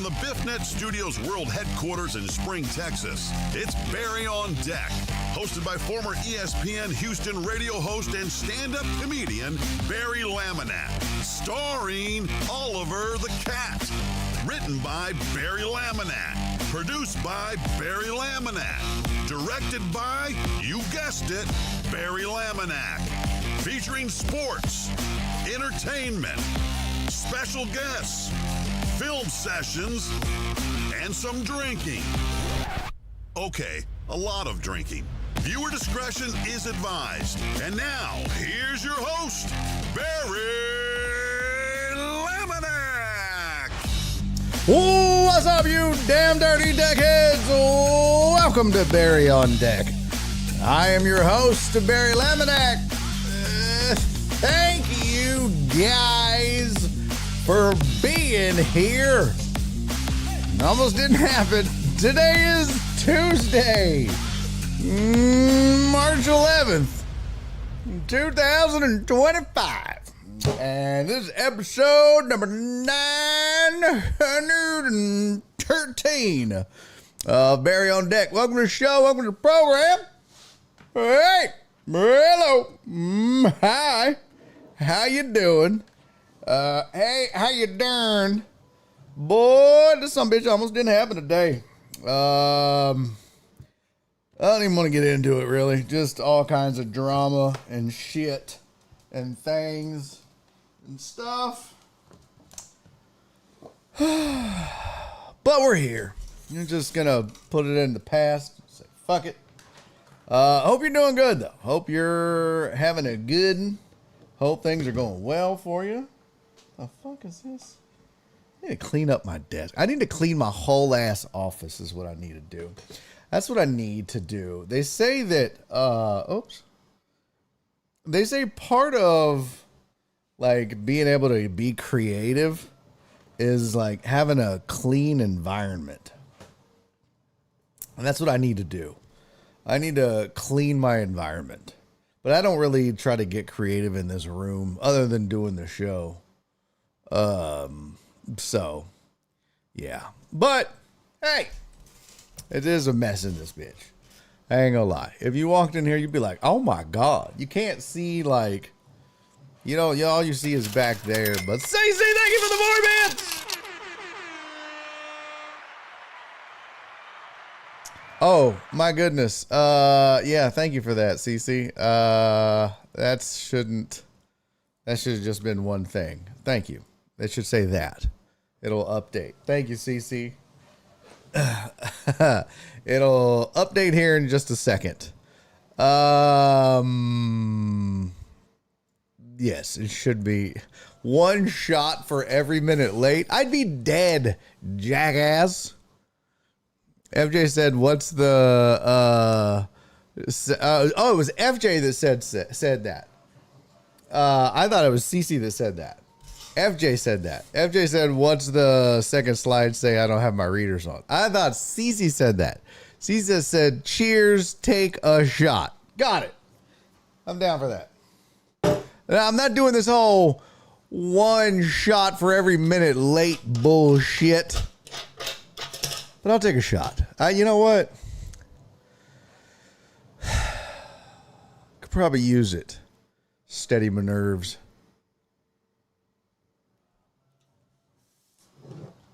the BiffNet Studios World Headquarters in Spring, Texas, it's Barry on Deck, hosted by former ESPN Houston radio host and stand-up comedian Barry Laminack, starring Oliver the Cat. Written by Barry Laminack, produced by Barry Laminack, directed by, you guessed it, Barry Laminack. Featuring sports, entertainment, special guests, film sessions, and some drinking. Okay, a lot of drinking. Viewer discretion is advised. And now, here's your host, Barry Laminack. What's up, you damn dirty deckheads? Welcome to Barry on Deck. I am your host, Barry Laminack. Thank you guys for being here. Almost didn't happen. Today is Tuesday, March 11th, 2025. And this is episode number 913 of Barry on Deck. Welcome to the show. Welcome to the program. Hey, hello. Hi. How you doing? Hey, how you doing? Boy, this some bitch almost didn't happen today. I don't even want to get into it, really. Just all kinds of drama and shit and things and stuff. But we're here. You're just gonna put it in the past. Say, fuck it. Hope you're doing good, though. Hope you're having a good one. Hope things are going well for you. The fuck is this? I need to clean up my desk. I need to clean my whole ass office is what I need to do. That's what I need to do. They say that, They say part of, like, being able to be creative is, like, having a clean environment. And that's what I need to do. I need to clean my environment. But I don't really try to get creative in this room other than doing the show. So, yeah. But, hey, it is a mess in this bitch. I ain't gonna lie. If you walked in here, you'd be like, oh my God. You can't see, like, you know, all you see is back there. But say, thank you for the board, man. Oh, my goodness. Yeah, thank you for that, Cece. That should have just been one thing. Thank you. It should say that. It'll update. Thank you, Cece. It'll update here in just a second. Yes, it should be one shot for every minute late. I'd be dead, jackass. FJ said, what's the, it was FJ that said that. I thought it was CC that said that. FJ said that. FJ said, what's the second slide say? I don't have my readers on. I thought CC said that. CC said, cheers, take a shot. Got it. I'm down for that. Now, I'm not doing this whole one shot for every minute late bullshit. But I'll take a shot. You know what? Could probably use it. Steady my nerves.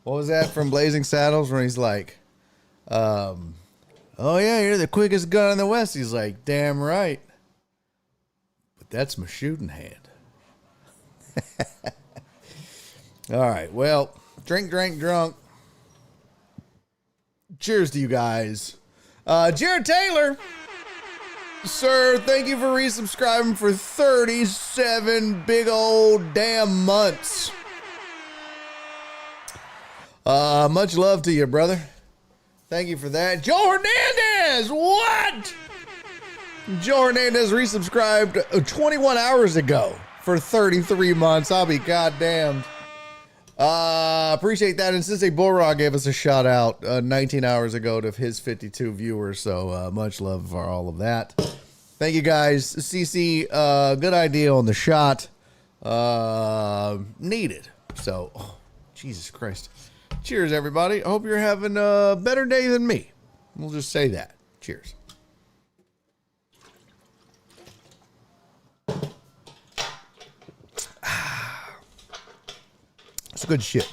What was that from Blazing Saddles when he's like, oh yeah, you're the quickest gun in the West. He's like, damn right. But that's my shooting hand. All right, well, drink, drunk. Cheers to you guys. Jared Taylor. Sir, thank you for resubscribing for 37 big old damn months. Much love to you, brother. Thank you for that. Joe Hernandez, what? Joe Hernandez resubscribed 21 hours ago for 33 months. I'll be goddamned. Appreciate that. And Sensei Bulldog gave us a shout out 19 hours ago to his 52 viewers. So much love for all of that. Thank you guys. CC, good idea on the shot. Needed. So, oh, Jesus Christ. Cheers, everybody. I hope you're having a better day than me. We'll just say that. Cheers. It's good shit.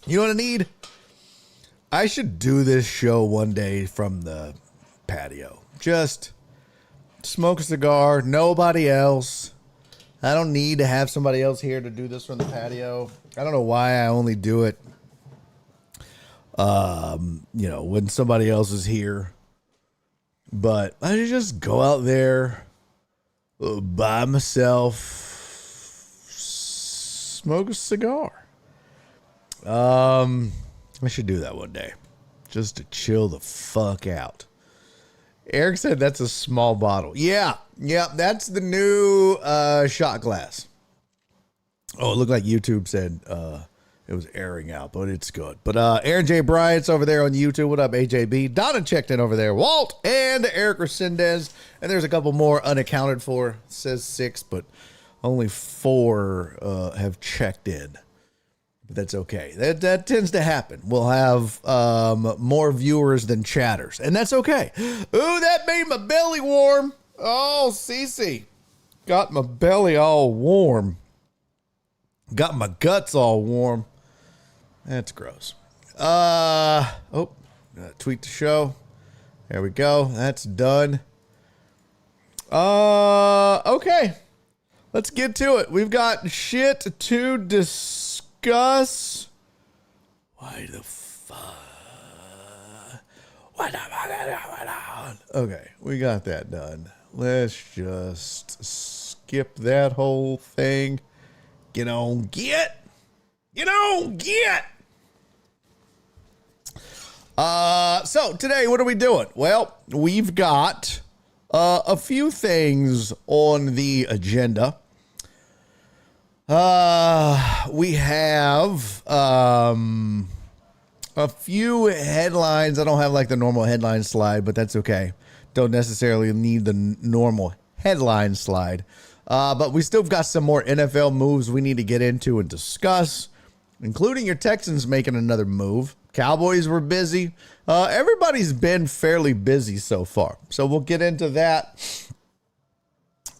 You know what I need? I should do this show one day from the patio. Just smoke a cigar, nobody else. I don't need to have somebody else here to do this from the patio. I don't know why I only do it, when somebody else is here. But I should just go out there by myself, smoke a cigar. I should do that one day just to chill the fuck out. Eric said that's a small bottle. Yeah, that's the new shot glass. Oh, it looked like YouTube said it was airing out, but it's good. But Aaron J. Bryant's over there on YouTube. What up, AJB? Donna checked in over there. Walt and Eric Resendez. And there's a couple more unaccounted for. It says 6, but only 4 have checked in. But that's okay. That tends to happen. We'll have more viewers than chatters, and that's okay. Ooh, that made my belly warm. Oh, Cece. Got my belly all warm. Got my guts all warm. That's gross. Tweet the show. There we go. That's done. Okay. Let's get to it. We've got shit to discuss. Why the fuck? What the fuck? Okay, we got that done. Let's just skip that whole thing. Get on, get. So today, what are we doing? Well, we've got a few things on the agenda. We have a few headlines. I don't have like the normal headline slide, but that's okay. Don't necessarily need the normal headline slide. But we still got some more NFL moves we need to get into and discuss, including your Texans making another move. Cowboys were busy. Everybody's been fairly busy so far. So we'll get into that.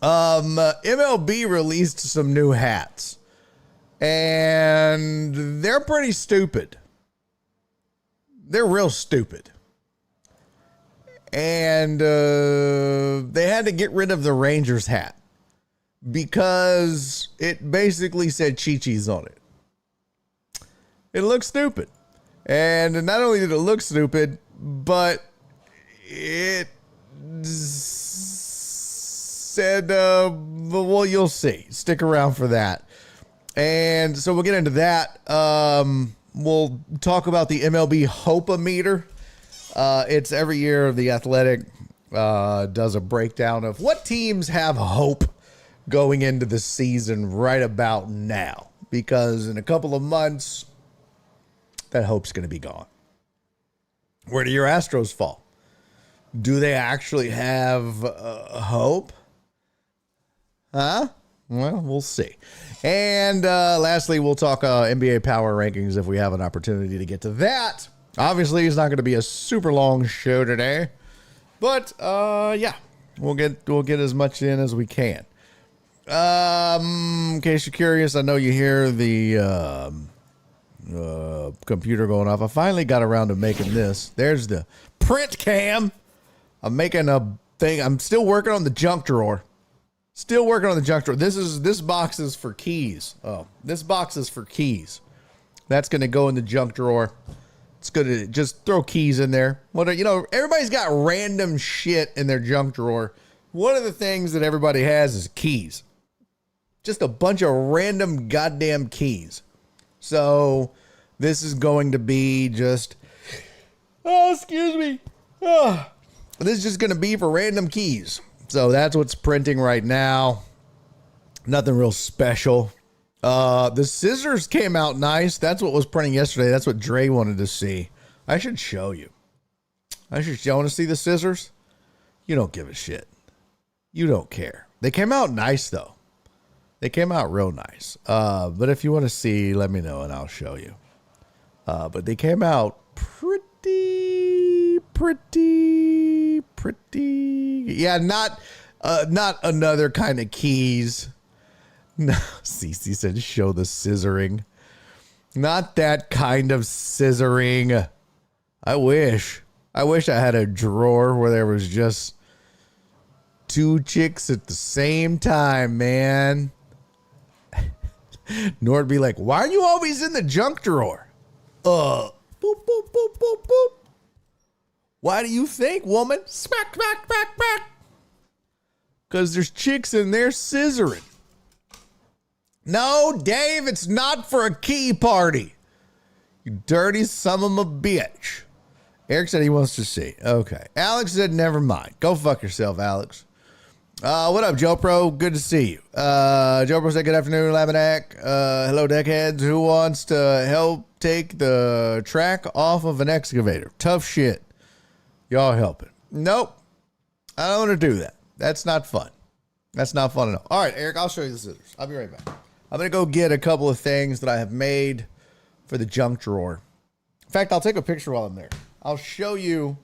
MLB released some new hats, and they're pretty stupid. They're real stupid. And they had to get rid of the Rangers hat because it basically said Chi-Chi's on it. It looks stupid. And not only did it look stupid, but it said, well, you'll see. Stick around for that. And so we'll get into that. We'll talk about the MLB Hope-O-Meter. It's every year The Athletic does a breakdown of what teams have hope going into the season right about now. Because in a couple of months, that hope's going to be gone. Where do your Astros fall? Do they actually have hope? Huh? Well, we'll see. And lastly, we'll talk NBA power rankings if we have an opportunity to get to that. Obviously, it's not going to be a super long show today, but yeah, we'll get as much in as we can. In case you're curious, I know you hear the computer going off. I finally got around to making this. There's the print cam. I'm making a thing. I'm still working on the junk drawer. This box is for keys. Oh, this box is for keys. That's going to go in the junk drawer. It's going to just throw keys in there. Everybody's got random shit in their junk drawer. One of the things that everybody has is keys. Just a bunch of random goddamn keys. So this is going to be just, this is just going to be for random keys. So that's what's printing right now. Nothing real special. The scissors came out nice. That's what was printing yesterday. That's what Dre wanted to see. I should show you. You want to see the scissors? You don't give a shit. You don't care. They came out nice though. They came out real nice. But if you want to see, let me know and I'll show you. But they came out pretty. Yeah, not another kind of keys. No, Cece said show the scissoring. Not that kind of scissoring. I wish I had a drawer where there was just two chicks at the same time, man. Nord be like, why are you always in the junk drawer? Boop, boop, boop, boop, boop. Why do you think, woman? Smack, smack, smack, smack. Because there's chicks in there scissoring. No, Dave, it's not for a key party. You dirty son of a bitch. Eric said he wants to see. Okay. Alex said, never mind. Go fuck yourself, Alex. What up, Joe Pro? Good to see you. Joe Pro said, good afternoon, Laminac. Hello, deckheads. Who wants to help take the track off of an excavator? Tough shit. Y'all helping. Nope. I don't want to do that. That's not fun. That's not fun at all. All right, Eric, I'll show you the scissors. I'll be right back. I'm going to go get a couple of things that I have made for the junk drawer. In fact, I'll take a picture while I'm there. I'll show you.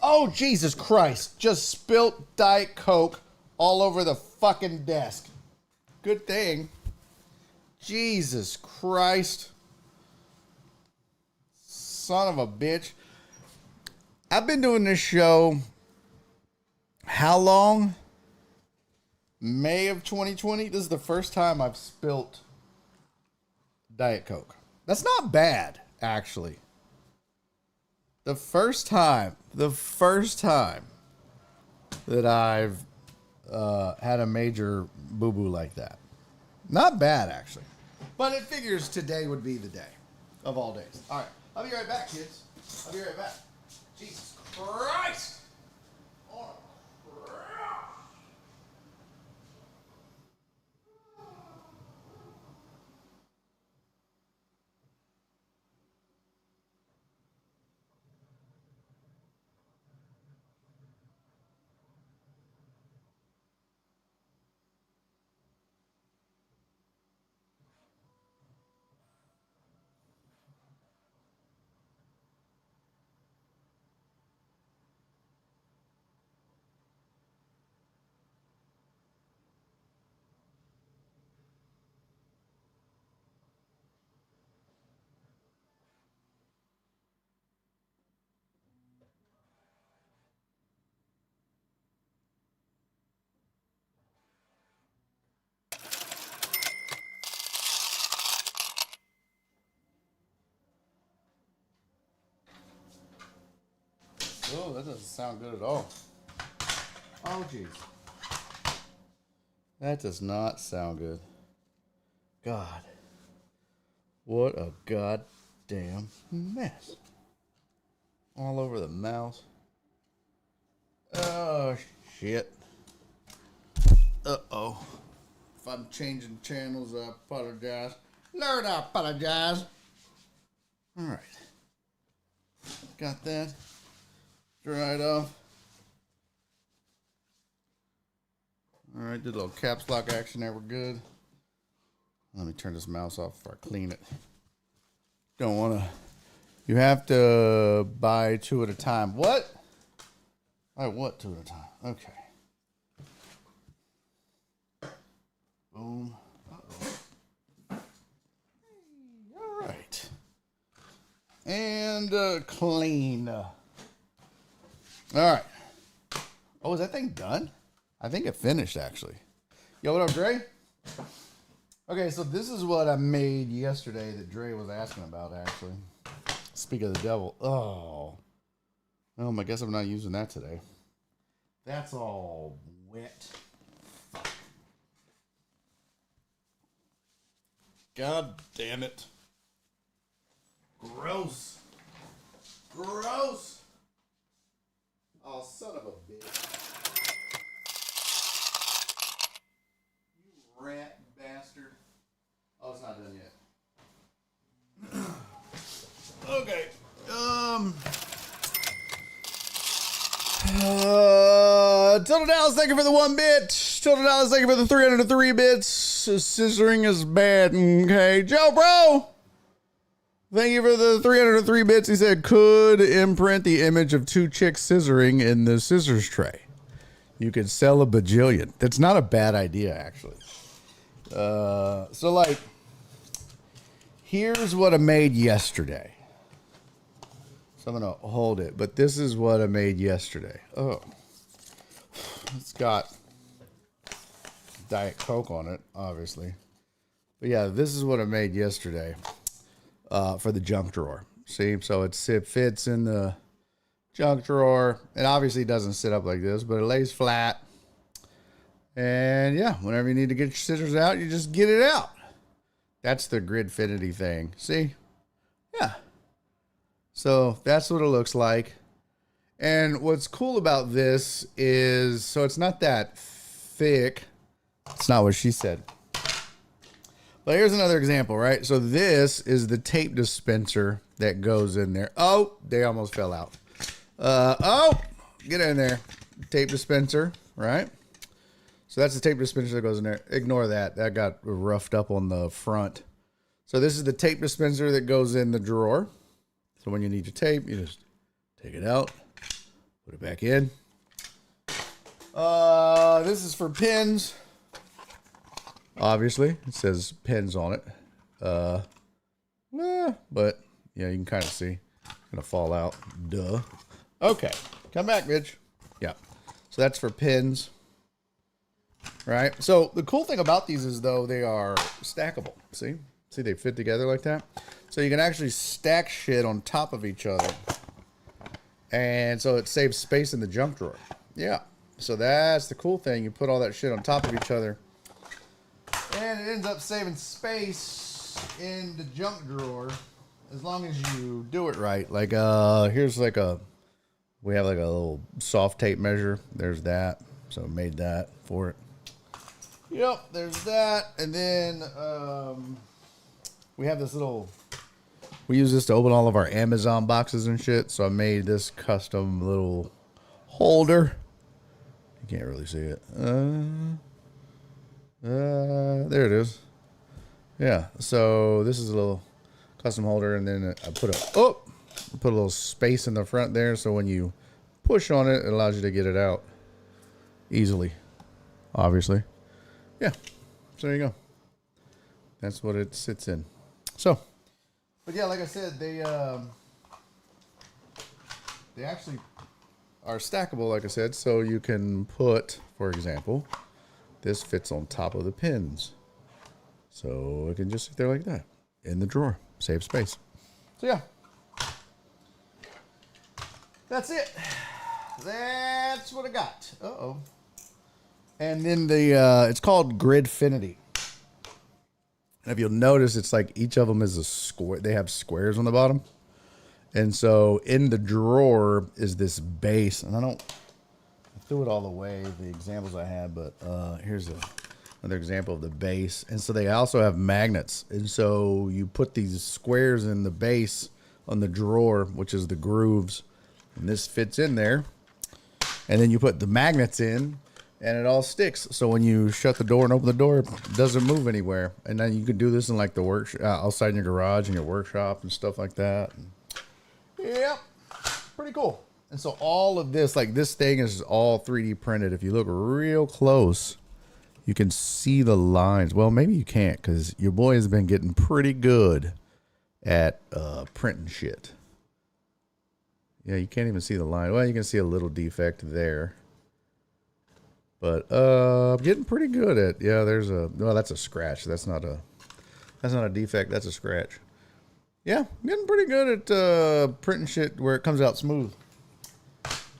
Oh, Jesus Christ. Just spilt Diet Coke all over the fucking desk. Good thing. Jesus Christ. Son of a bitch. I've been doing this show how long? May of 2020. This is the first time I've spilt Diet Coke. That's not bad, actually. The first time that I've had a major boo-boo like that. Not bad, actually. But it figures today would be the day of all days. All right. I'll be right back, kids. I'll be right back. Jesus Christ! Oh, crap. Oh, that doesn't sound good at all. Oh, jeez. That does not sound good. God. What a goddamn mess. All over the mouse. Oh, shit. Uh-oh. If I'm changing channels, I apologize. Lord, I apologize. All right. Got that. Dried off. All right, did a little caps lock action there. We're good. Let me turn this mouse off before I clean it. Don't want to. You have to buy two at a time. What? All right, what two at a time? Okay. Boom. Uh-oh. All right. And clean. All right. Oh, is that thing done? I think it finished, actually. Yo, what up, Dre? Okay, so this is what I made yesterday that Dre was asking about, actually. Speak of the devil. Oh. I guess I'm not using that today. That's all wet. Fuck. God damn it. Gross. Gross. Oh, son of a bitch. You rat bastard. Oh, it's not done yet. Okay. Tilda Dallas, thank you for the 1 bit. Tilda Dallas, thank you for the 303 bits. Scissoring is bad. Okay. Joe Bro, thank you for the 303 bits. He said, could imprint the image of 2 chicks scissoring in the scissors tray. You could sell a bajillion. That's not a bad idea, actually. So, like, here's what I made yesterday. So I'm going to hold it. But this is what I made yesterday. Oh. It's got Diet Coke on it, obviously. But yeah, this is what I made yesterday for the junk drawer. See? So it fits in the junk drawer. It obviously doesn't sit up like this, but it lays flat. And yeah, whenever you need to get your scissors out, you just get it out. That's the Gridfinity thing. See? Yeah. So that's what it looks like. And what's cool about this is, so it's not that thick. It's not what she said. But here's another example, right? So this is the tape dispenser that goes in there. Oh, they almost fell out. Oh, get in there. Tape dispenser, right? So that's the tape dispenser that goes in there. Ignore that. That got roughed up on the front. So this is the tape dispenser that goes in the drawer. So when you need your tape, you just take it out. Put it back in. This is for pins. Obviously, it says pins on it. But yeah, you can kind of see. It's gonna fall out. Duh. Okay, come back, Mitch. Yeah. So that's for pins. Right. So the cool thing about these is though they are stackable. See, they fit together like that. So you can actually stack shit on top of each other. And so it saves space in the junk drawer. Yeah. So that's the cool thing. You put all that shit on top of each other. And it ends up saving space in the junk drawer. As long as you do it right. Like, here's like we have like a little soft tape measure. There's that. So I made that for it. Yep. There's that. And then, we have this little... We use this to open all of our Amazon boxes and shit. So I made this custom little holder. You can't really see it. There it is. Yeah. So this is a little custom holder, and then I put a little space in the front there. So when you push on it, it allows you to get it out easily. Obviously. Yeah. So there you go. That's what it sits in. So. But yeah, like I said, they actually are stackable, like I said, so you can put, for example, this fits on top of the pins. So it can just sit there like that in the drawer, save space. So yeah, that's it. That's what I got. Uh-oh. And then it's called Gridfinity. And if you'll notice, it's like each of them is a square. They have squares on the bottom. And so in the drawer is this base. And I threw it all away, the examples I had, but here's another example of the base. And so they also have magnets. And so you put these squares in the base on the drawer, which is the grooves. And this fits in there. And then you put the magnets in. And it all sticks. So when you shut the door and open the door, it doesn't move anywhere. And then you could do this in like the outside in your garage and your workshop and stuff like that. Yep. Pretty cool. And so all of this, like this thing is all 3D printed. If you look real close, you can see the lines. Well, maybe you can't because your boy has been getting pretty good at printing shit. Yeah, you can't even see the line. Well, you can see a little defect there. But I'm getting pretty good at, yeah, that's a scratch. That's not a defect, that's a scratch. Yeah, I'm getting pretty good at printing shit where it comes out smooth.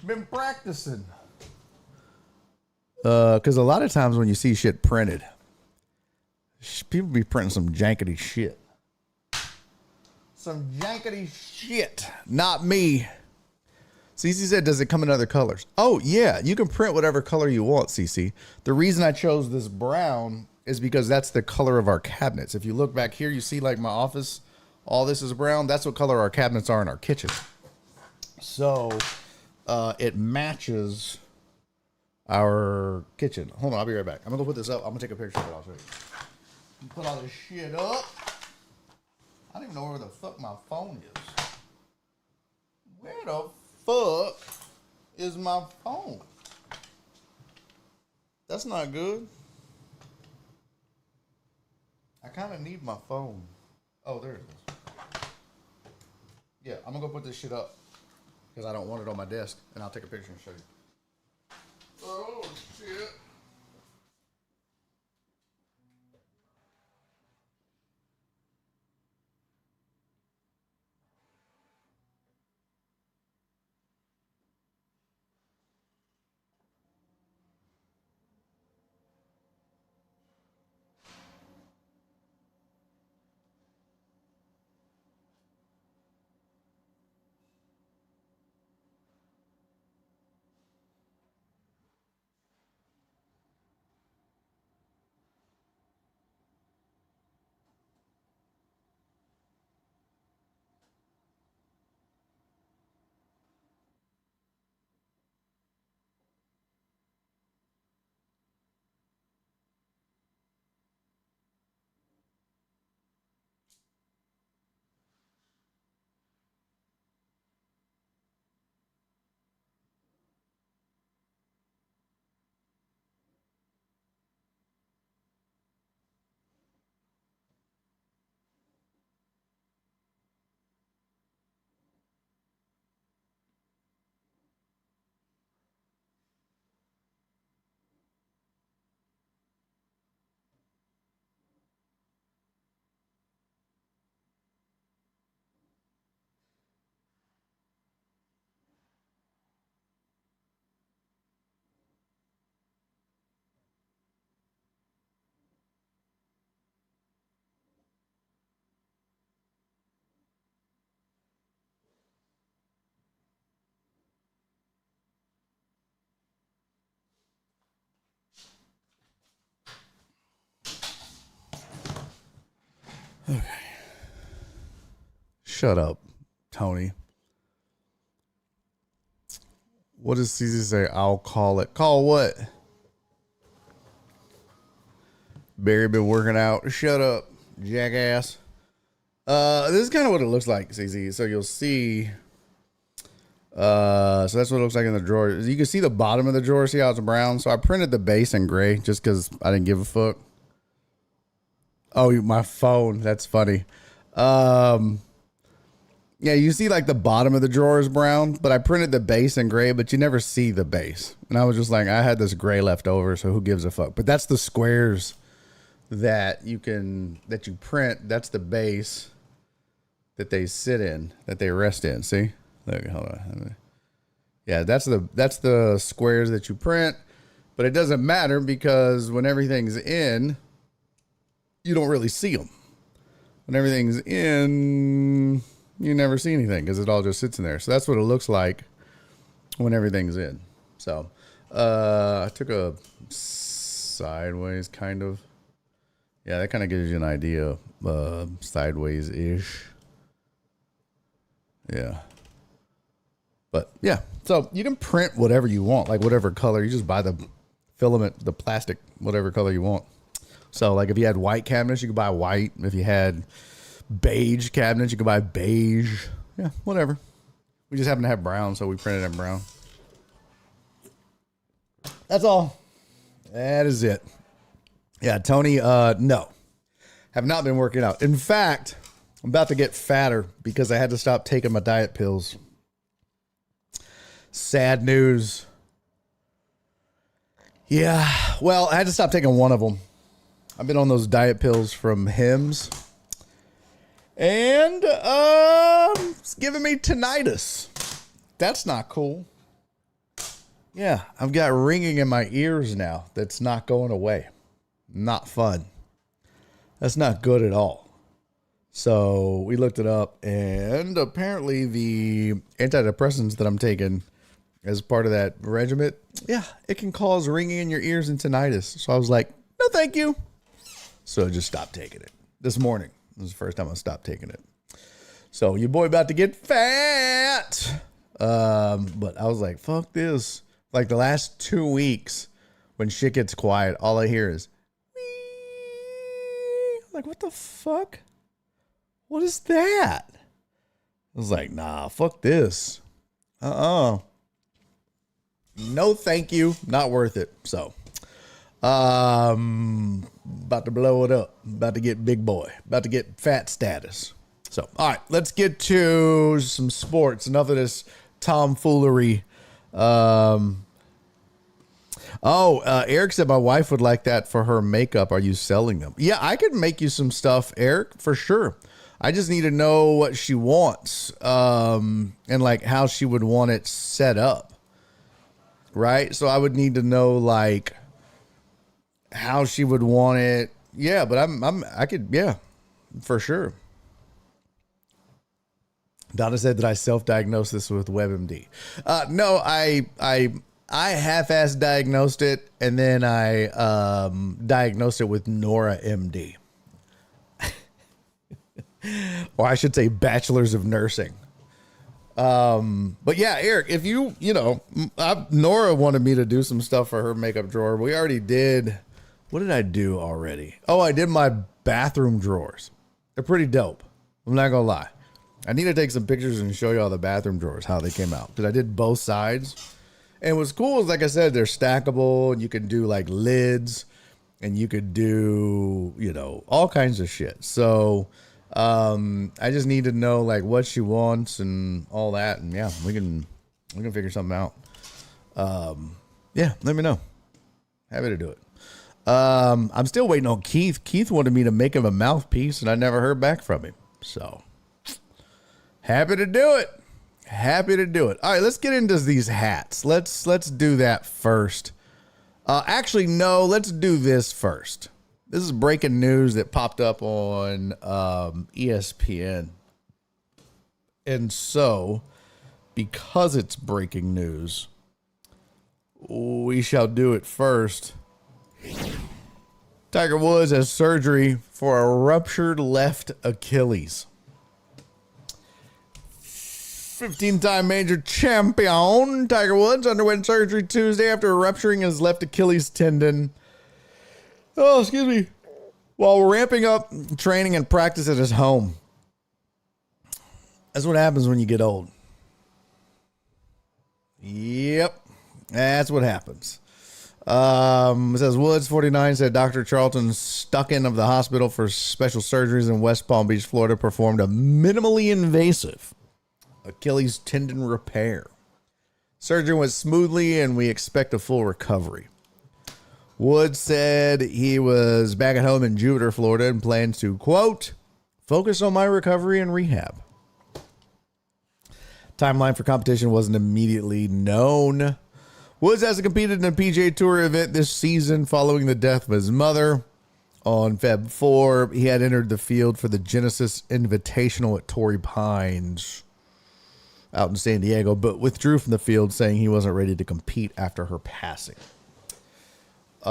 Been practicing. Because a lot of times when you see shit printed, people be printing some jankety shit. Some jankety shit. Not me. CC said, does it come in other colors? Oh, yeah. You can print whatever color you want, CC. The reason I chose this brown is because that's the color of our cabinets. If you look back here, you see like my office, all this is brown. That's what color our cabinets are in our kitchen. So it matches our kitchen. Hold on, I'll be right back. I'm gonna go put this up. I'm gonna take a picture of it. I'll show you. Put all this shit up. I don't even know where the fuck my phone is. Where the fuck is my phone? That's not good. I kind of need my phone. Oh, there it is. Yeah, I'm gonna go put this shit up because I don't want it on my desk, and I'll take a picture and show you. Oh shit. Okay. Shut up, Tony. What does CZ say? I'll call it. Call what? Barry been working out. Shut up, jackass. This is kind of what it looks like, CZ. So you'll see. So that's what it looks like in the drawer. You can see the bottom of the drawer. See how it's brown? So I printed the base in gray just because I didn't give a fuck. Oh, my phone. That's funny. Yeah, you see like the bottom of the drawer is brown, but I printed the base in gray, but you never see the base. And I was just like, I had this gray left over, so who gives a fuck? But that's the squares that you print. That's the base that they sit in, that they rest in. See? Look, hold on. Yeah, that's the squares that you print, but it doesn't matter because when everything's in, you don't really see them. When everything's in, you never see anything because it all just sits in there. So that's what it looks like when everything's in. So I took a sideways kind of. Yeah, that kind of gives you an idea. Sideways-ish. Yeah. But yeah, so you can print whatever you want, like whatever color. You just buy the filament, the plastic, whatever color you want. So like if you had white cabinets, you could buy white. If you had beige cabinets, you could buy beige. Yeah, whatever. We just happen to have brown, so we printed in brown. That's all. That is it. Yeah, Tony, no. Have not been working out. In fact, I'm about to get fatter because I had to stop taking my diet pills. Sad news. Yeah, well, I had to stop taking one of them. I've been on those diet pills from Hims. And it's giving me tinnitus. That's not cool. Yeah, I've got ringing in my ears now that's not going away. Not fun. That's not good at all. So we looked it up, and apparently the antidepressants that I'm taking as part of that regimen, yeah, it can cause ringing in your ears and tinnitus. So I was like, no, thank you. So I just stopped taking it this morning. This is the first time I stopped taking it. So your boy about to get fat. But I was like, fuck this. Like the last 2 weeks, when shit gets quiet, all I hear is, wee. I'm like, what the fuck? What is that? I was like, nah, fuck this. No, thank you. Not worth it. So, about to blow it up. About to get big boy. About to get fat status. So, all right, let's get to some sports. Enough of this tomfoolery. Eric said my wife would like that for her makeup. Are you selling them? Yeah, I could make you some stuff, Eric, for sure. I just need to know what she wants, and like how she would want it set up. Right? So I would need to know like how she would want it. Yeah, but I could, yeah, for sure. Donna said that I self-diagnosed this with WebMD. No, I half-ass diagnosed it, and then I diagnosed it with Nora MD. Or I should say bachelor's of nursing. But yeah, Eric, if Nora wanted me to do some stuff for her makeup drawer. We already did. What did I do already? Oh, I did my bathroom drawers. They're pretty dope. I'm not gonna lie. I need to take some pictures and show you all the bathroom drawers, how they came out. Because I did both sides. And what's cool is, like I said, they're stackable. And you can do like lids. And you could do, all kinds of shit. So I just need to know like what she wants and all that. And yeah, we can figure something out. Yeah, let me know. Happy to do it. I'm still waiting on Keith. Keith wanted me to make him a mouthpiece, and I never heard back from him. So happy to do it. Happy to do it. All right, let's get into these hats. Let's do that first. Actually, no, let's do this first. This is breaking news that popped up on ESPN. And so, because it's breaking news, we shall do it first. Tiger Woods has surgery for a ruptured left Achilles. 15-time major champion Tiger Woods underwent surgery Tuesday after rupturing his left Achilles tendon. Oh, excuse me. While ramping up training and practice at his home. That's what happens when you get old. Yep. That's what happens. It says Woods, 49, said Dr. Charlton Stucken of the Hospital for Special Surgeries in West Palm Beach, Florida, performed a minimally invasive Achilles tendon repair. Surgery went smoothly, and we expect a full recovery. Woods said he was back at home in Jupiter, Florida, and plans to, quote, focus on my recovery and rehab. Timeline for competition wasn't immediately known. Woods hasn't competed in a PGA Tour event this season following the death of his mother. On Feb 4, he had entered the field for the Genesis Invitational at Torrey Pines out in San Diego, but withdrew from the field saying he wasn't ready to compete after her passing. He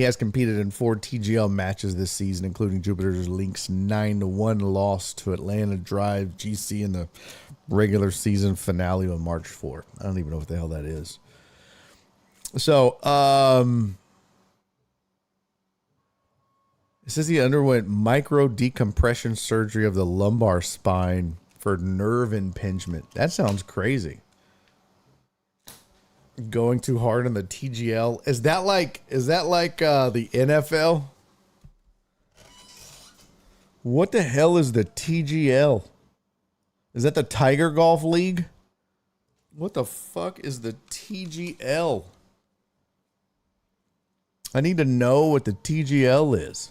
has competed in 4 TGL matches this season, including Jupiter's Lynx 9-1 loss to Atlanta Drive GC in the regular season finale on March 4th. I don't even know what the hell that is. So, it says he underwent micro decompression surgery of the lumbar spine for nerve impingement. That sounds crazy. Going too hard on the TGL. Is that like the NFL? What the hell is the TGL? Is that the Tiger Golf League? What the fuck is the TGL? I need to know what the TGL is.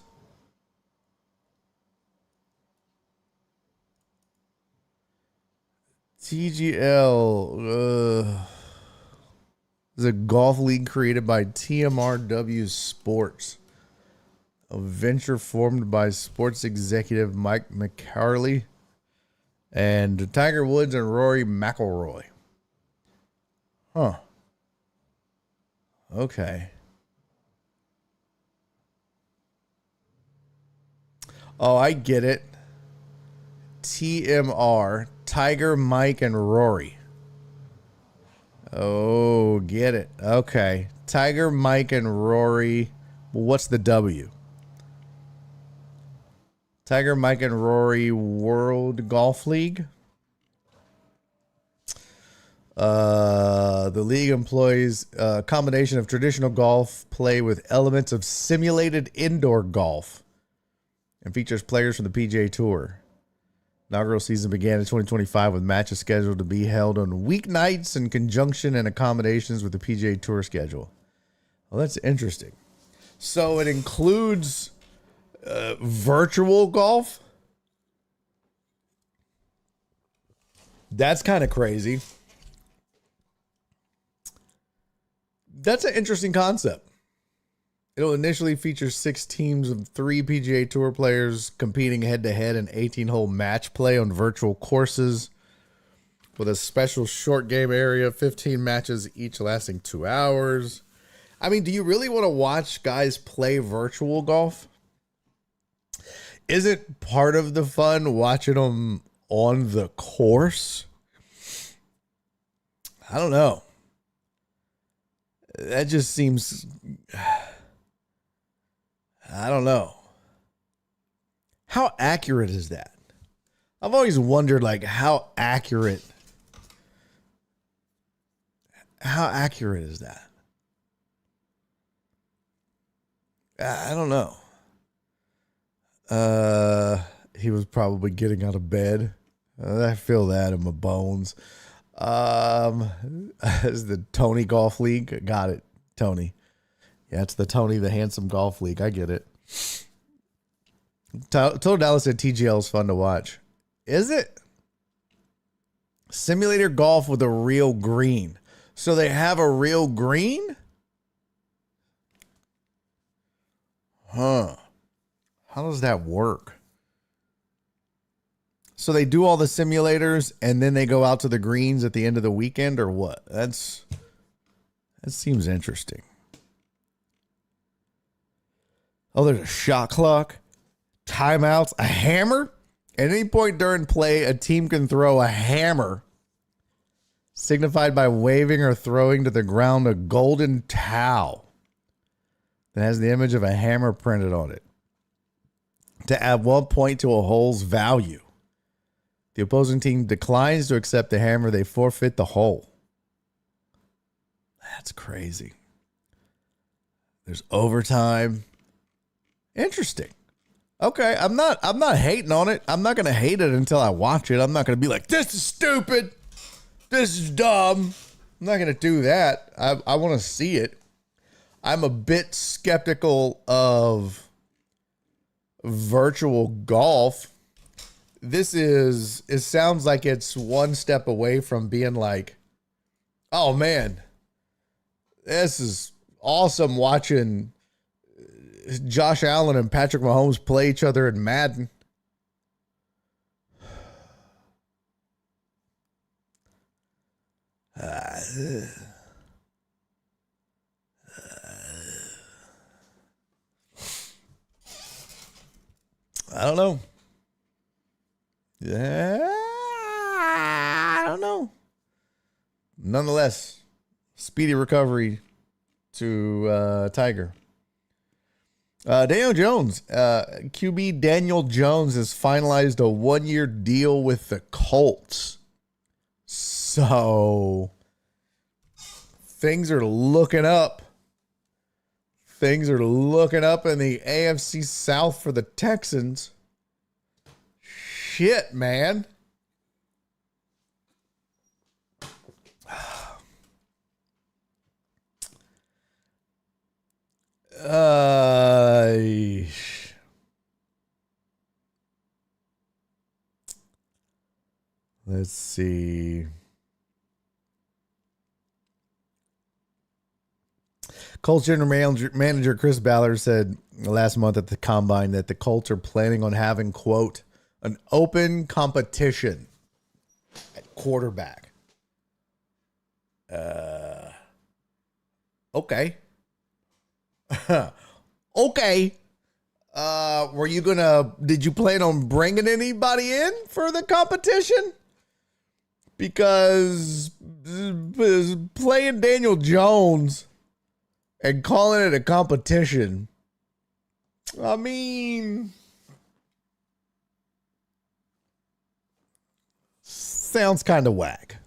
TGL is a golf league created by TMRW Sports, a venture formed by sports executive Mike McCarley and Tiger Woods and Rory McIlroy. Huh. Okay. Oh, I get it. TMR, Tiger, Mike, and Rory. Oh, get it. Okay. Tiger, Mike, and Rory. What's the W? Tiger, Mike, and Rory World Golf League. The league employs a combination of traditional golf play with elements of simulated indoor golf and features players from the PGA Tour. Inaugural season began in 2025 with matches scheduled to be held on weeknights in conjunction and accommodations with the PGA Tour schedule. Well, that's interesting. So it includes virtual golf? That's kind of crazy. That's an interesting concept. It'll initially feature 6 teams of 3 PGA Tour players competing head-to-head in 18-hole match play on virtual courses with a special short game area, 15 matches each lasting 2 hours. I mean, do you really want to watch guys play virtual golf? Isn't part of the fun watching them on the course? I don't know. That just seems... I don't know. How accurate is that? I've always wondered, like, how accurate is that? I don't know. He was probably getting out of bed. I feel that in my bones. Is the Tony Golf League? Got it, Tony. Yeah, it's the Tony the Handsome Golf League. I get it. Total Dallas said TGL is fun to watch. Is it? Simulator golf with a real green. So they have a real green? Huh. How does that work? So they do all the simulators and then they go out to the greens at the end of the weekend, or what? That seems interesting. Oh, there's a shot clock, timeouts, a hammer. At any point during play, a team can throw a hammer, signified by waving or throwing to the ground a golden towel that has the image of a hammer printed on it to add 1 point to a hole's value. The opposing team declines to accept the hammer, they forfeit the hole. That's crazy. There's overtime. Interesting. Okay, I'm not hating on it. I'm not going to hate it until I watch it. I'm not going to be like, this is stupid. This is dumb. I'm not going to do that. I want to see it. I'm a bit skeptical of virtual golf. It sounds like it's one step away from being like, oh man, this is awesome watching Josh Allen and Patrick Mahomes play each other in Madden. I don't know. Yeah, I don't know. Nonetheless, speedy recovery to Tiger. Daniel Jones, QB Daniel Jones has finalized a 1-year deal with the Colts. So things are looking up. Things are looking up in the AFC South for the Texans. Shit, man. Let's see. Colts general manager Chris Ballard said last month at the Combine that the Colts are planning on having, quote, an open competition at quarterback. Okay. Okay. Did you plan on bringing anybody in for the competition? Because playing Daniel Jones and calling it a competition, I mean, sounds kind of whack.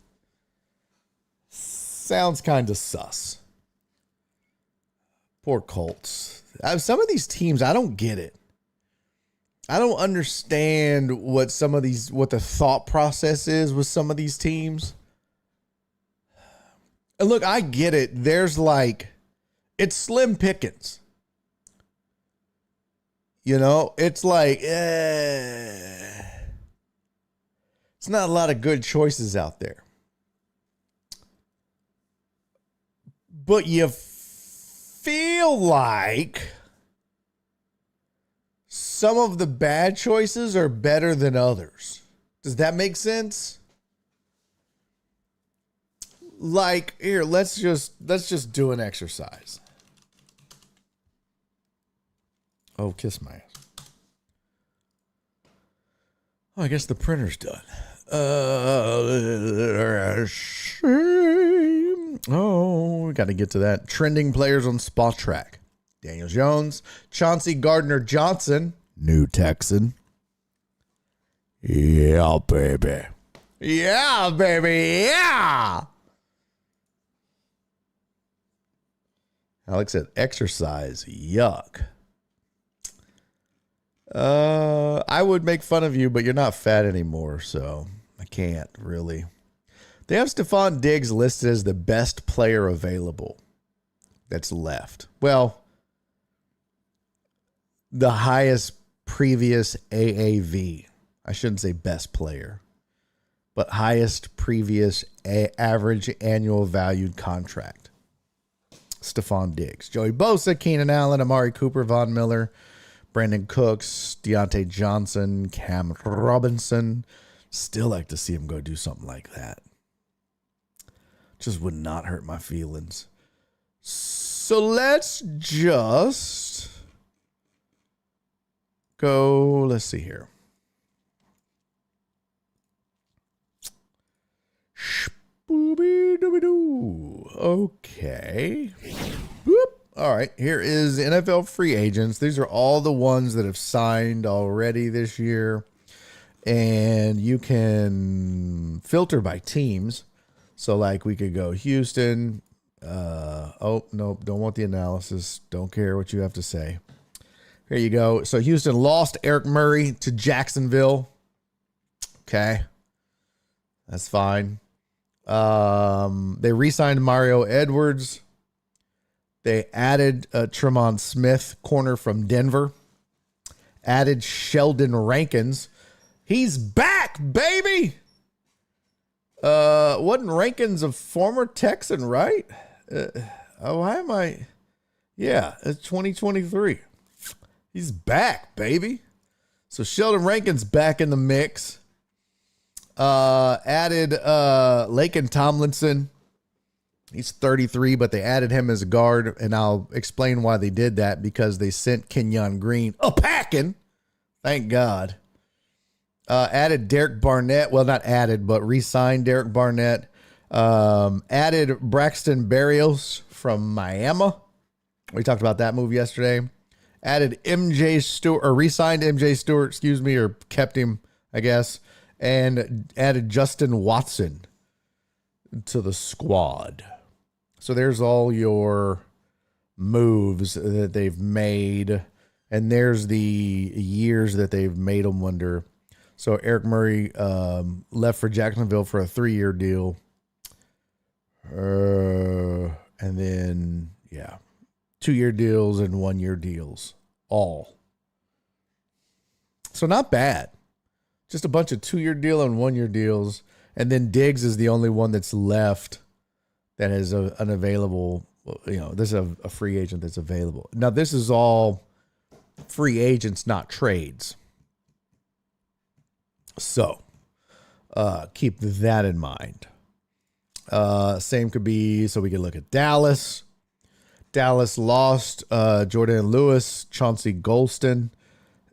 Sounds kind of sus. Poor Colts. Some of these teams, I don't get it. I don't understand what the thought process is with some of these teams. And look, I get it. It's slim pickings. It's like, it's not a lot of good choices out there. But you feel like some of the bad choices are better than others. Does that make sense? Like, here, let's just do an exercise. Oh, kiss my ass. Oh, I guess the printer's done. We got to get to that. Trending players on Spot Track. Daniel Jones, Chauncey Gardner-Johnson, new Texan. Yeah, baby. Yeah, baby. Yeah. Alex said exercise. Yuck. I would make fun of you, but you're not fat anymore, so I can't really. They have Stephon Diggs listed as the best player available that's left. Well, the highest previous AAV. I shouldn't say best player, but highest previous average annual valued contract. Stephon Diggs, Joey Bosa, Keenan Allen, Amari Cooper, Von Miller, Brandon Cooks, Deontay Johnson, Cam Robinson. Still like to see him go do something like that. Just would not hurt my feelings. So let's just go. Let's see here. Spooby-dooby-doo. Okay. Whoop. All right. Here is NFL free agents. These are all the ones that have signed already this year. And you can filter by teams. So, like, we could go Houston. Oh, nope. Don't want the analysis. Don't care what you have to say. Here you go. So, Houston lost Eric Murray to Jacksonville. Okay. That's fine. They re-signed Mario Edwards. They added Tremont Smith, corner from Denver. Added Sheldon Rankins. He's back, baby! Wasn't Rankins a former Texan, right? Why am I? Yeah, it's 2023. He's back, baby. So Sheldon Rankins back in the mix. Added Laken Tomlinson. He's 33, but they added him as a guard, and I'll explain why they did that, because they sent Kenyon Green a-packing. Thank God. Added Derek Barnett. Well, not added, but re-signed Derek Barnett. Added Braxton Berrios from Miami. We talked about that move yesterday. Added MJ Stewart, or re-signed MJ Stewart, or kept him, I guess. And added Justin Watson to the squad. So there's all your moves that they've made. And there's the years that they've made them under. So Eric Murray left for Jacksonville for a 3-year deal. And then, 2-year deals and 1-year deals. All. So not bad. Just a bunch of 2-year deal and 1-year deals. And then Diggs is the only one that's left that is an available, this is a free agent that's available. Now, this is all free agents, not trades. So, keep that in mind. Same could be, so we could look at Dallas. Dallas lost Jordan Lewis, Chauncey Golston.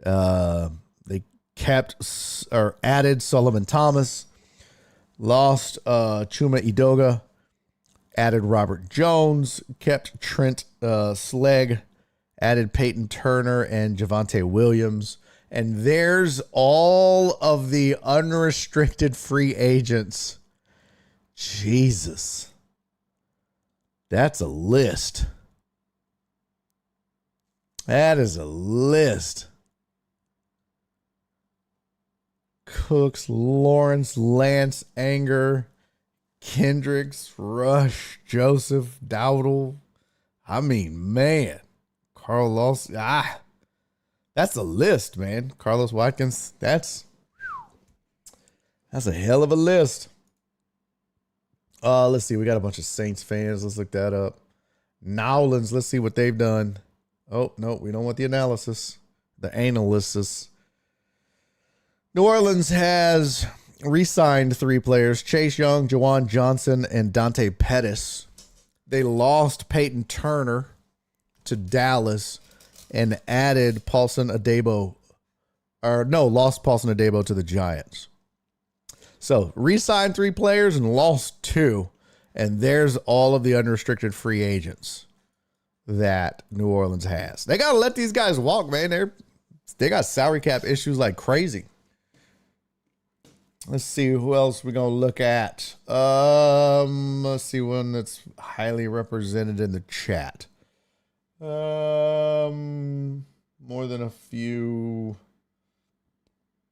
They kept or added Solomon Thomas. Lost Chuma Edoga, added Robert Jones, kept Trent Slegg, added Peyton Turner and Javonte Williams. And there's all of the unrestricted free agents. Jesus. That's a list. That is a list. Cooks, Lawrence, Lance, Anger, Kendricks, Rush, Joseph, Dowdle. I mean, man. Carlos. That's a list, man. Carlos Watkins. That's a hell of a list. Let's see. We got a bunch of Saints fans. Let's look that up. Nowlands. Let's see what they've done. Oh, no, we don't want the analysis. The analysis. New Orleans has re-signed 3 players, Chase Young, Jawan Johnson, and Dante Pettis. They lost Peyton Turner to Dallas and added Paulson Adebo. Lost Paulson Adebo to the Giants. So, re-signed 3 players and lost 2. And there's all of the unrestricted free agents that New Orleans has. They got to let these guys walk, man. They got salary cap issues like crazy. Let's see who else we're going to look at. Let's see one that's highly represented in the chat. More than a few.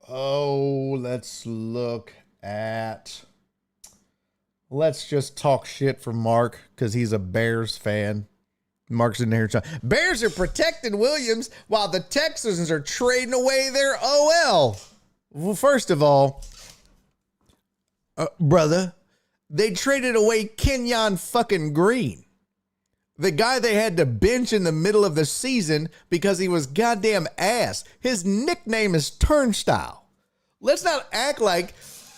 Let's look at. Let's just talk shit for Mark because he's a Bears fan. Mark's in there. Bears are protecting Williams while the Texans are trading away their OL. Well, first of all, brother, they traded away Kenyon fucking Green. The guy they had to bench in the middle of the season because he was goddamn ass. His nickname is Turnstile. Let's not act like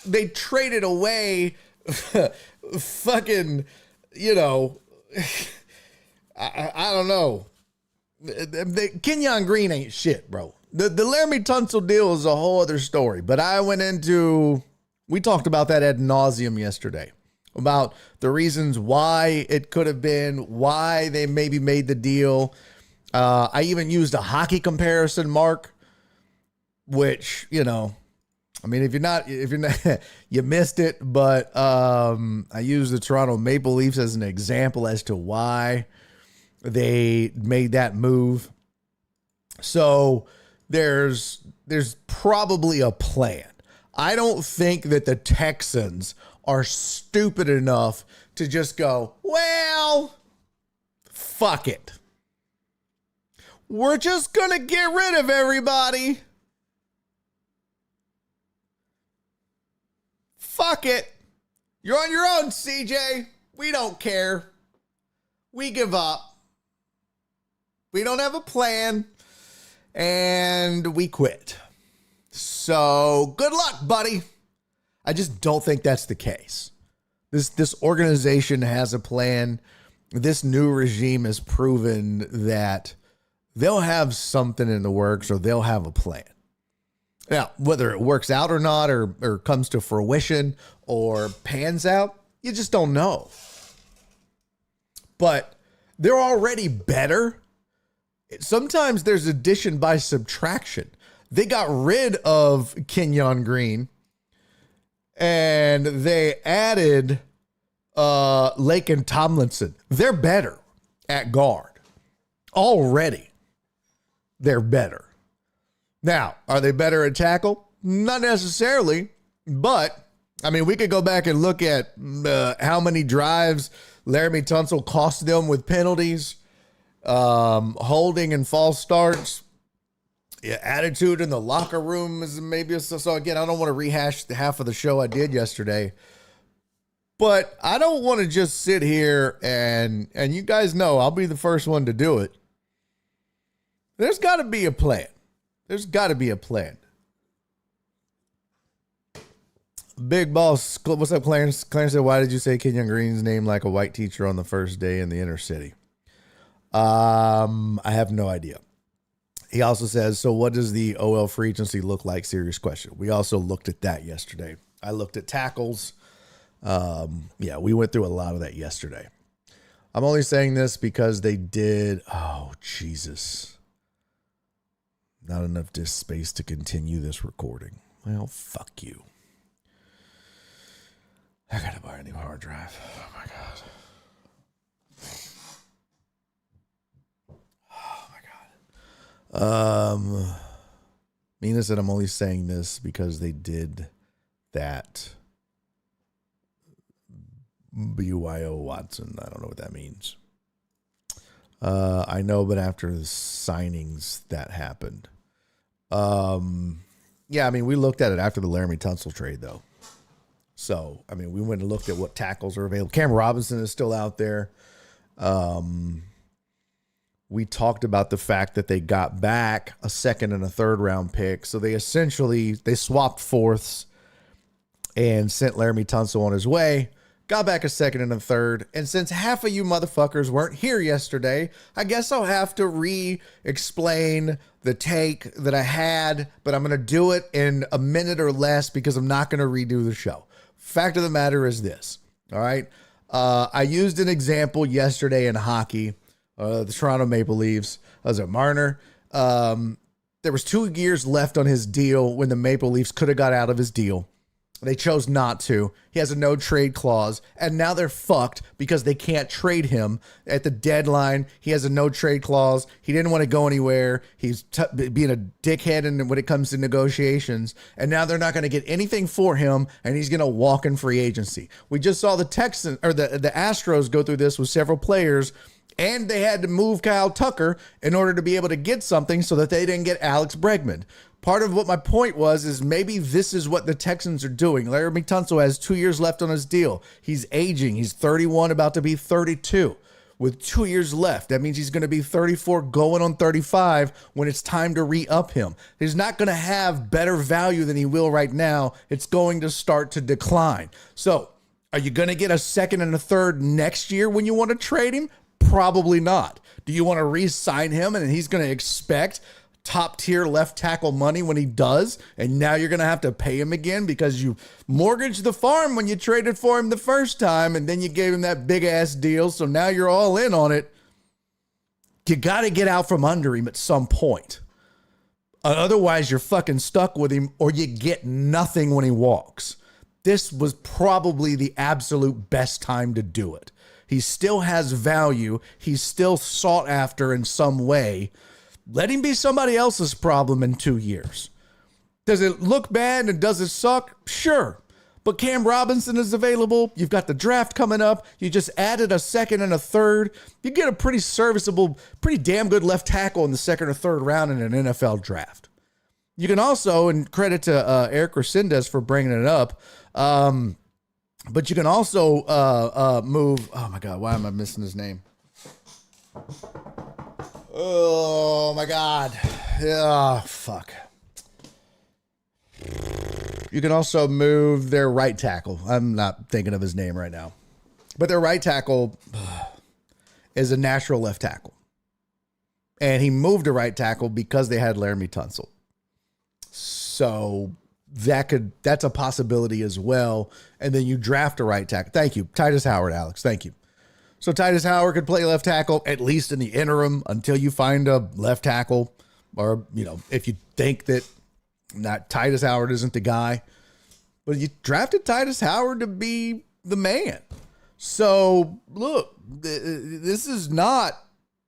they traded away fucking, I don't know. Kenyon Green ain't shit, bro. The Laramie Tunsil deal is a whole other story. But we talked about that ad nauseum yesterday. About the reasons why it could have been, why they maybe made the deal. I even used a hockey comparison, Mark, which, if you're not, you missed it. But I used the Toronto Maple Leafs as an example as to why they made that move. So there's probably a plan. I don't think that the Texans are stupid enough to just go, well, fuck it. We're just going to get rid of everybody. Fuck it. You're on your own, CJ. We don't care. We give up. We don't have a plan. And we quit. So good luck, buddy. I just don't think that's the case. This organization has a plan. This new regime has proven that they'll have something in the works or they'll have a plan. Now, whether it works out or not, or comes to fruition or pans out, you just don't know. But they're already better. Sometimes there's addition by subtraction. They got rid of Kenyon Green and they added Laken Tomlinson. They're better at guard. Already, they're better. Now, are they better at tackle? Not necessarily, but, we could go back and look at how many drives Laramie Tunsil cost them with penalties, holding and false starts. Yeah, attitude in the locker room is maybe so. Again, I don't want to rehash the half of the show I did yesterday, but I don't want to just sit here and you guys know I'll be the first one to do it. There's got to be a plan. There's got to be a plan. Big Boss, what's up, Clarence? Clarence said, "Why did you say Kenyon Green's name like a white teacher on the first day in the inner city?" I have no idea. He also says, so what does the OL free agency look like? Serious question. We also looked at that yesterday. I looked at tackles. We went through a lot of that yesterday. I'm only saying this because they did. Oh, Jesus. Not enough disk space to continue this recording. Well, fuck you. I gotta buy a new hard drive. Oh, my God. Mina said I'm only saying this because they did that. BYO Watson. I don't know what that means. I know, but after the signings that happened. We looked at it after the Laramie Tunsil trade, though. So, we went and looked at what tackles are available. Cam Robinson is still out there. We talked about the fact that they got back a second and a third round pick. So they swapped fourths and sent Laramie Tunsil on his way. Got back a second and a third. And since half of you motherfuckers weren't here yesterday, I guess I'll have to re-explain the take that I had, but I'm going to do it in a minute or less because I'm not going to redo the show. Fact of the matter is this. All right. I used an example yesterday in hockey. The Toronto Maple Leafs. Was it Marner? There was 2 years left on his deal when the Maple Leafs could have got out of his deal. They chose not to. He has a no trade clause, and now they're fucked because they can't trade him at the deadline. He has a no trade clause. He didn't want to go anywhere. He's being a dickhead when it comes to negotiations, and now they're not going to get anything for him, and he's going to walk in free agency. We just saw the Texans or the Astros go through this with several players. And they had to move Kyle Tucker in order to be able to get something so that they didn't get Alex Bregman. Part of what my point was is maybe this is what the Texans are doing. Laramie Tunsil has 2 years left on his deal. He's aging. He's 31, about to be 32. With 2 years left, that means he's going to be 34 going on 35 when it's time to re-up him. He's not going to have better value than he will right now. It's going to start to decline. So are you going to get a second and a third next year when you want to trade him? Probably not. Do you want to re-sign him and he's going to expect top tier left tackle money when he does? And now you're going to have to pay him again because you mortgaged the farm when you traded for him the first time and then you gave him that big ass deal. So now you're all in on it. You got to get out from under him at some point. Otherwise you're fucking stuck with him or you get nothing when he walks. This was probably the absolute best time to do it. He still has value. He's still sought after in some way. Let him be somebody else's problem in 2 years. Does it look bad and does it suck? Sure. But Cam Robinson is available. You've got the draft coming up. You just added a second and a third. You get a pretty serviceable, pretty damn good left tackle in the second or third round in an NFL draft. You can also, and credit to Eric Resendez for bringing it up, but you can also move. Oh my God, why am I missing his name? Oh my God. Yeah, fuck. You can also move their right tackle. I'm not thinking of his name right now. But their right tackle is a natural left tackle. And he moved a right tackle because they had Laramie Tunsil. So that's a possibility as well. And then you draft a right tackle. Thank you. Titus Howard, Alex. Thank you. So Titus Howard could play left tackle, at least in the interim, until you find a left tackle. Or, if you think that not Titus Howard isn't the guy. But you drafted Titus Howard to be the man. So, look, this is not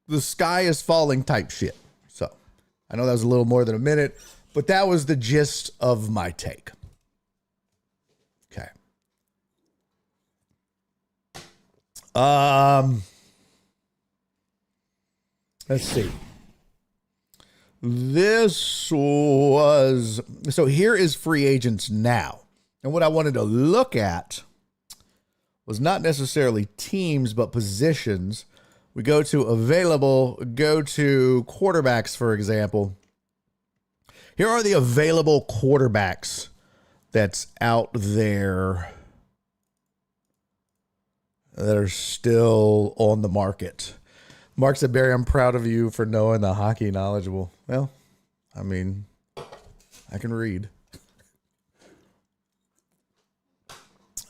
the sky is falling type shit. So, I know that was a little more than a minute. But that was the gist of my take. Okay. Let's see. So here is free agents now. And what I wanted to look at was not necessarily teams, but positions. We go to available, go to quarterbacks, for example. Here are the available quarterbacks that's out there that are still on the market. Mark said, Barry, I'm proud of you for knowing the hockey knowledgeable. Well, I mean, I can read.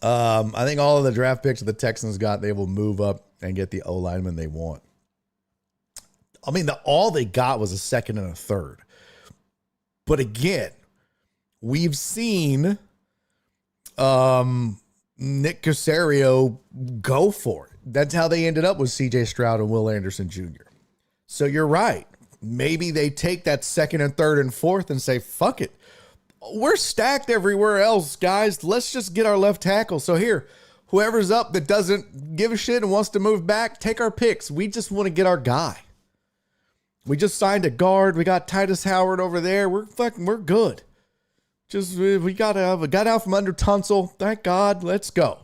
I think all of the draft picks the Texans got, they will move up and get the O-lineman they want. I mean, all they got was a second and a third. But again, we've seen Nick Caserio go for it. That's how they ended up with C.J. Stroud and Will Anderson Jr. So you're right. Maybe they take that second and third and fourth and say, fuck it. We're stacked everywhere else, guys. Let's just get our left tackle. So here, whoever's up that doesn't give a shit and wants to move back, take our picks. We just want to get our guy. We just signed a guard. We got Titus Howard over there. We're good. We got out from under Tunsil. Thank God. Let's go.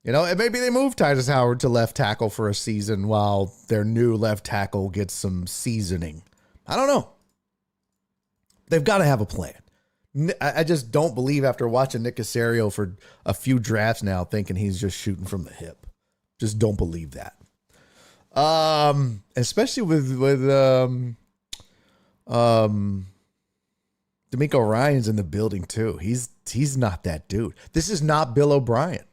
You know, and maybe they move Titus Howard to left tackle for a season while their new left tackle gets some seasoning. I don't know. They've got to have a plan. I just don't believe after watching Nick Caserio for a few drafts now thinking he's just shooting from the hip. Just don't believe that. Especially with DeMeco Ryans in the building too. He's not that dude. This is not Bill O'Brien.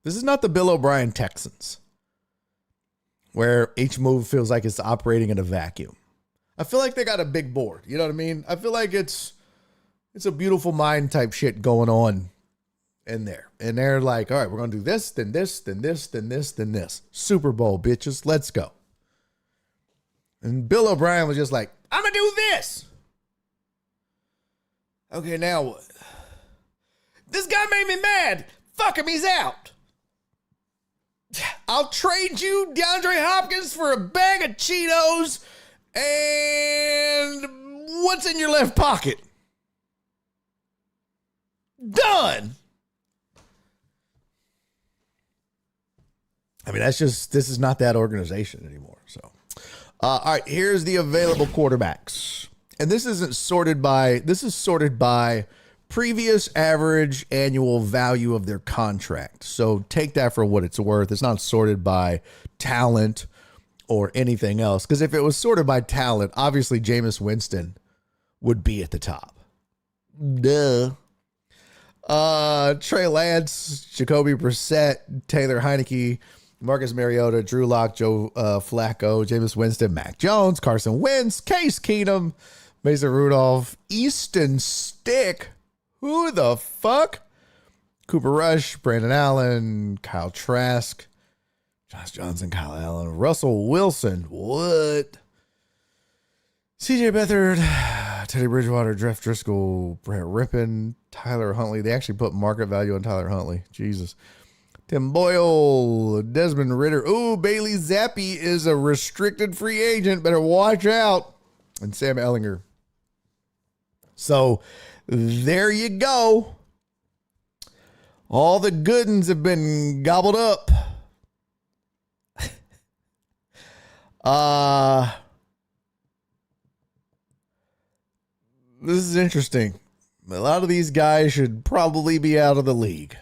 This is not the Bill O'Brien Texans, where each move feels like it's operating in a vacuum. I feel like they got a big board. You know what I mean? I feel like it's a beautiful mind type shit going on in there. And they're like, all right, we're going to do this, then this, then this, then this, then this. Super Bowl, bitches. Let's go. And Bill O'Brien was just like, I'm going to do this. Okay, now what? This guy made me mad. Fuck him, he's out. I'll trade you DeAndre Hopkins for a bag of Cheetos and what's in your left pocket? Done. I mean, this is not that organization anymore. So, all right, here's the available quarterbacks. And this is sorted by previous average annual value of their contract. So take that for what it's worth. It's not sorted by talent or anything else. Because if it was sorted by talent, obviously Jameis Winston would be at the top. Duh. Trey Lance, Jacoby Brissett, Taylor Heineke, Marcus Mariota, Drew Lock, Joe Flacco, Jameis Winston, Mac Jones, Carson Wentz, Case Keenum, Mason Rudolph, Easton Stick. Who the fuck? Cooper Rush, Brandon Allen, Kyle Trask, Josh Johnson, Kyle Allen, Russell Wilson. What? CJ Beathard, Teddy Bridgewater, Jeff Driscoll, Brett Rippon, Tyler Huntley. They actually put market value on Tyler Huntley. Jesus. Tim Boyle, Desmond Ritter. Ooh, Bailey Zappi is a restricted free agent. Better watch out. And Sam Ellinger. So there you go. All the good ones have been gobbled up. This is interesting. A lot of these guys should probably be out of the league.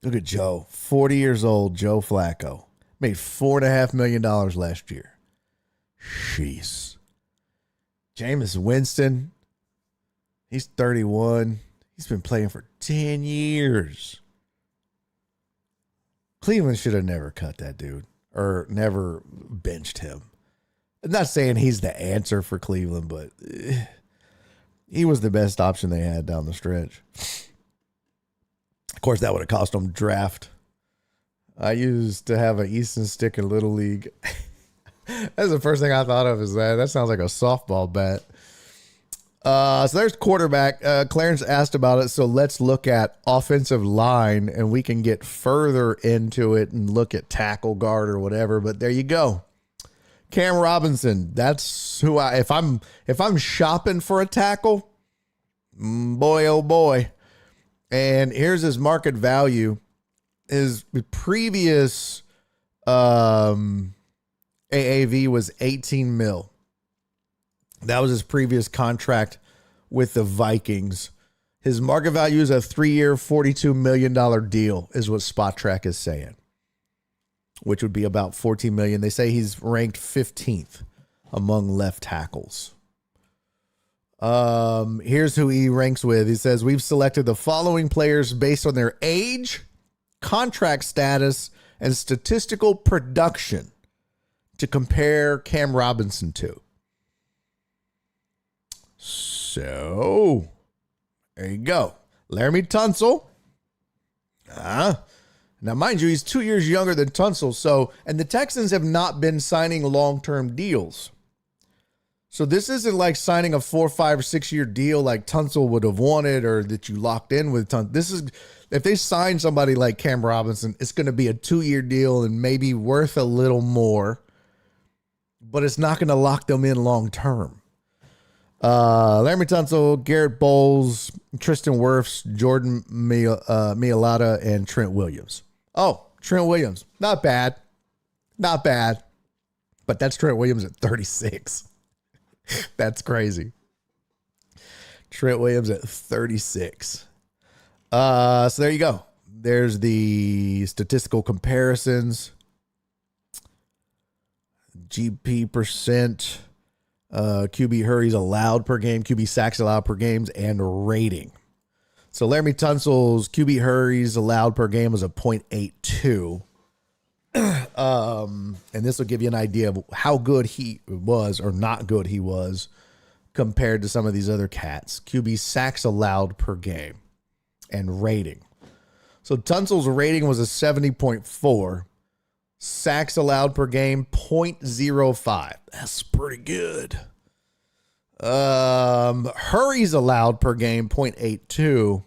Look at Joe, 40 years old, Joe Flacco. Made $4.5 million last year. Jeez. Jameis Winston, he's 31. He's been playing for 10 years. Cleveland should have never cut that dude or never benched him. I'm not saying he's the answer for Cleveland, but he was the best option they had down the stretch. Of course, that would have cost them draft. I used to have an Easton Stick in Little League. That's the first thing I thought of is that. That sounds like a softball bat. So there's quarterback. Clarence asked about it, so let's look at offensive line, and we can get further into it and look at tackle, guard, or whatever. But there you go. Cam Robinson. That's who if I'm shopping for a tackle, boy, oh boy. And here's his market value. His previous AAV was 18 mil. That was his previous contract with the Vikings. His market value is a 3-year, $42 million deal, is what Spot Track is saying, which would be about $14 million. They say he's ranked 15th among left tackles. Here's who he ranks with. He says, we've selected the following players based on their age, contract status, and statistical production to compare Cam Robinson to. So, there you go. Laramie Tunsil. Now, mind you, he's 2 years younger than Tunsil. So, and the Texans have not been signing long-term deals. So this isn't like signing a 4, 5, or 6 year deal like Tunsil would have wanted, or that you locked in with Tunsil. This is, if they sign somebody like Cam Robinson, it's going to be a 2 year deal and maybe worth a little more, but it's not going to lock them in long term. Laramie Tunsil, Garrett Bowles, Tristan Wirfs, Jordan Mailata, and Trent Williams. Oh, Trent Williams. Not bad. Not bad. But that's Trent Williams at 36. That's crazy. Trent Williams at 36. So there you go. There's the statistical comparisons. GP percent, QB hurries allowed per game, QB sacks allowed per games, and rating. So Laramie Tunsil's QB hurries allowed per game was a 0.82. And this will give you an idea of how good he was or not good he was compared to some of these other cats. QB sacks allowed per game and rating. So Tunsil's rating was a 70.4. Sacks allowed per game, 0.05. That's pretty good. Hurries allowed per game, 0.82.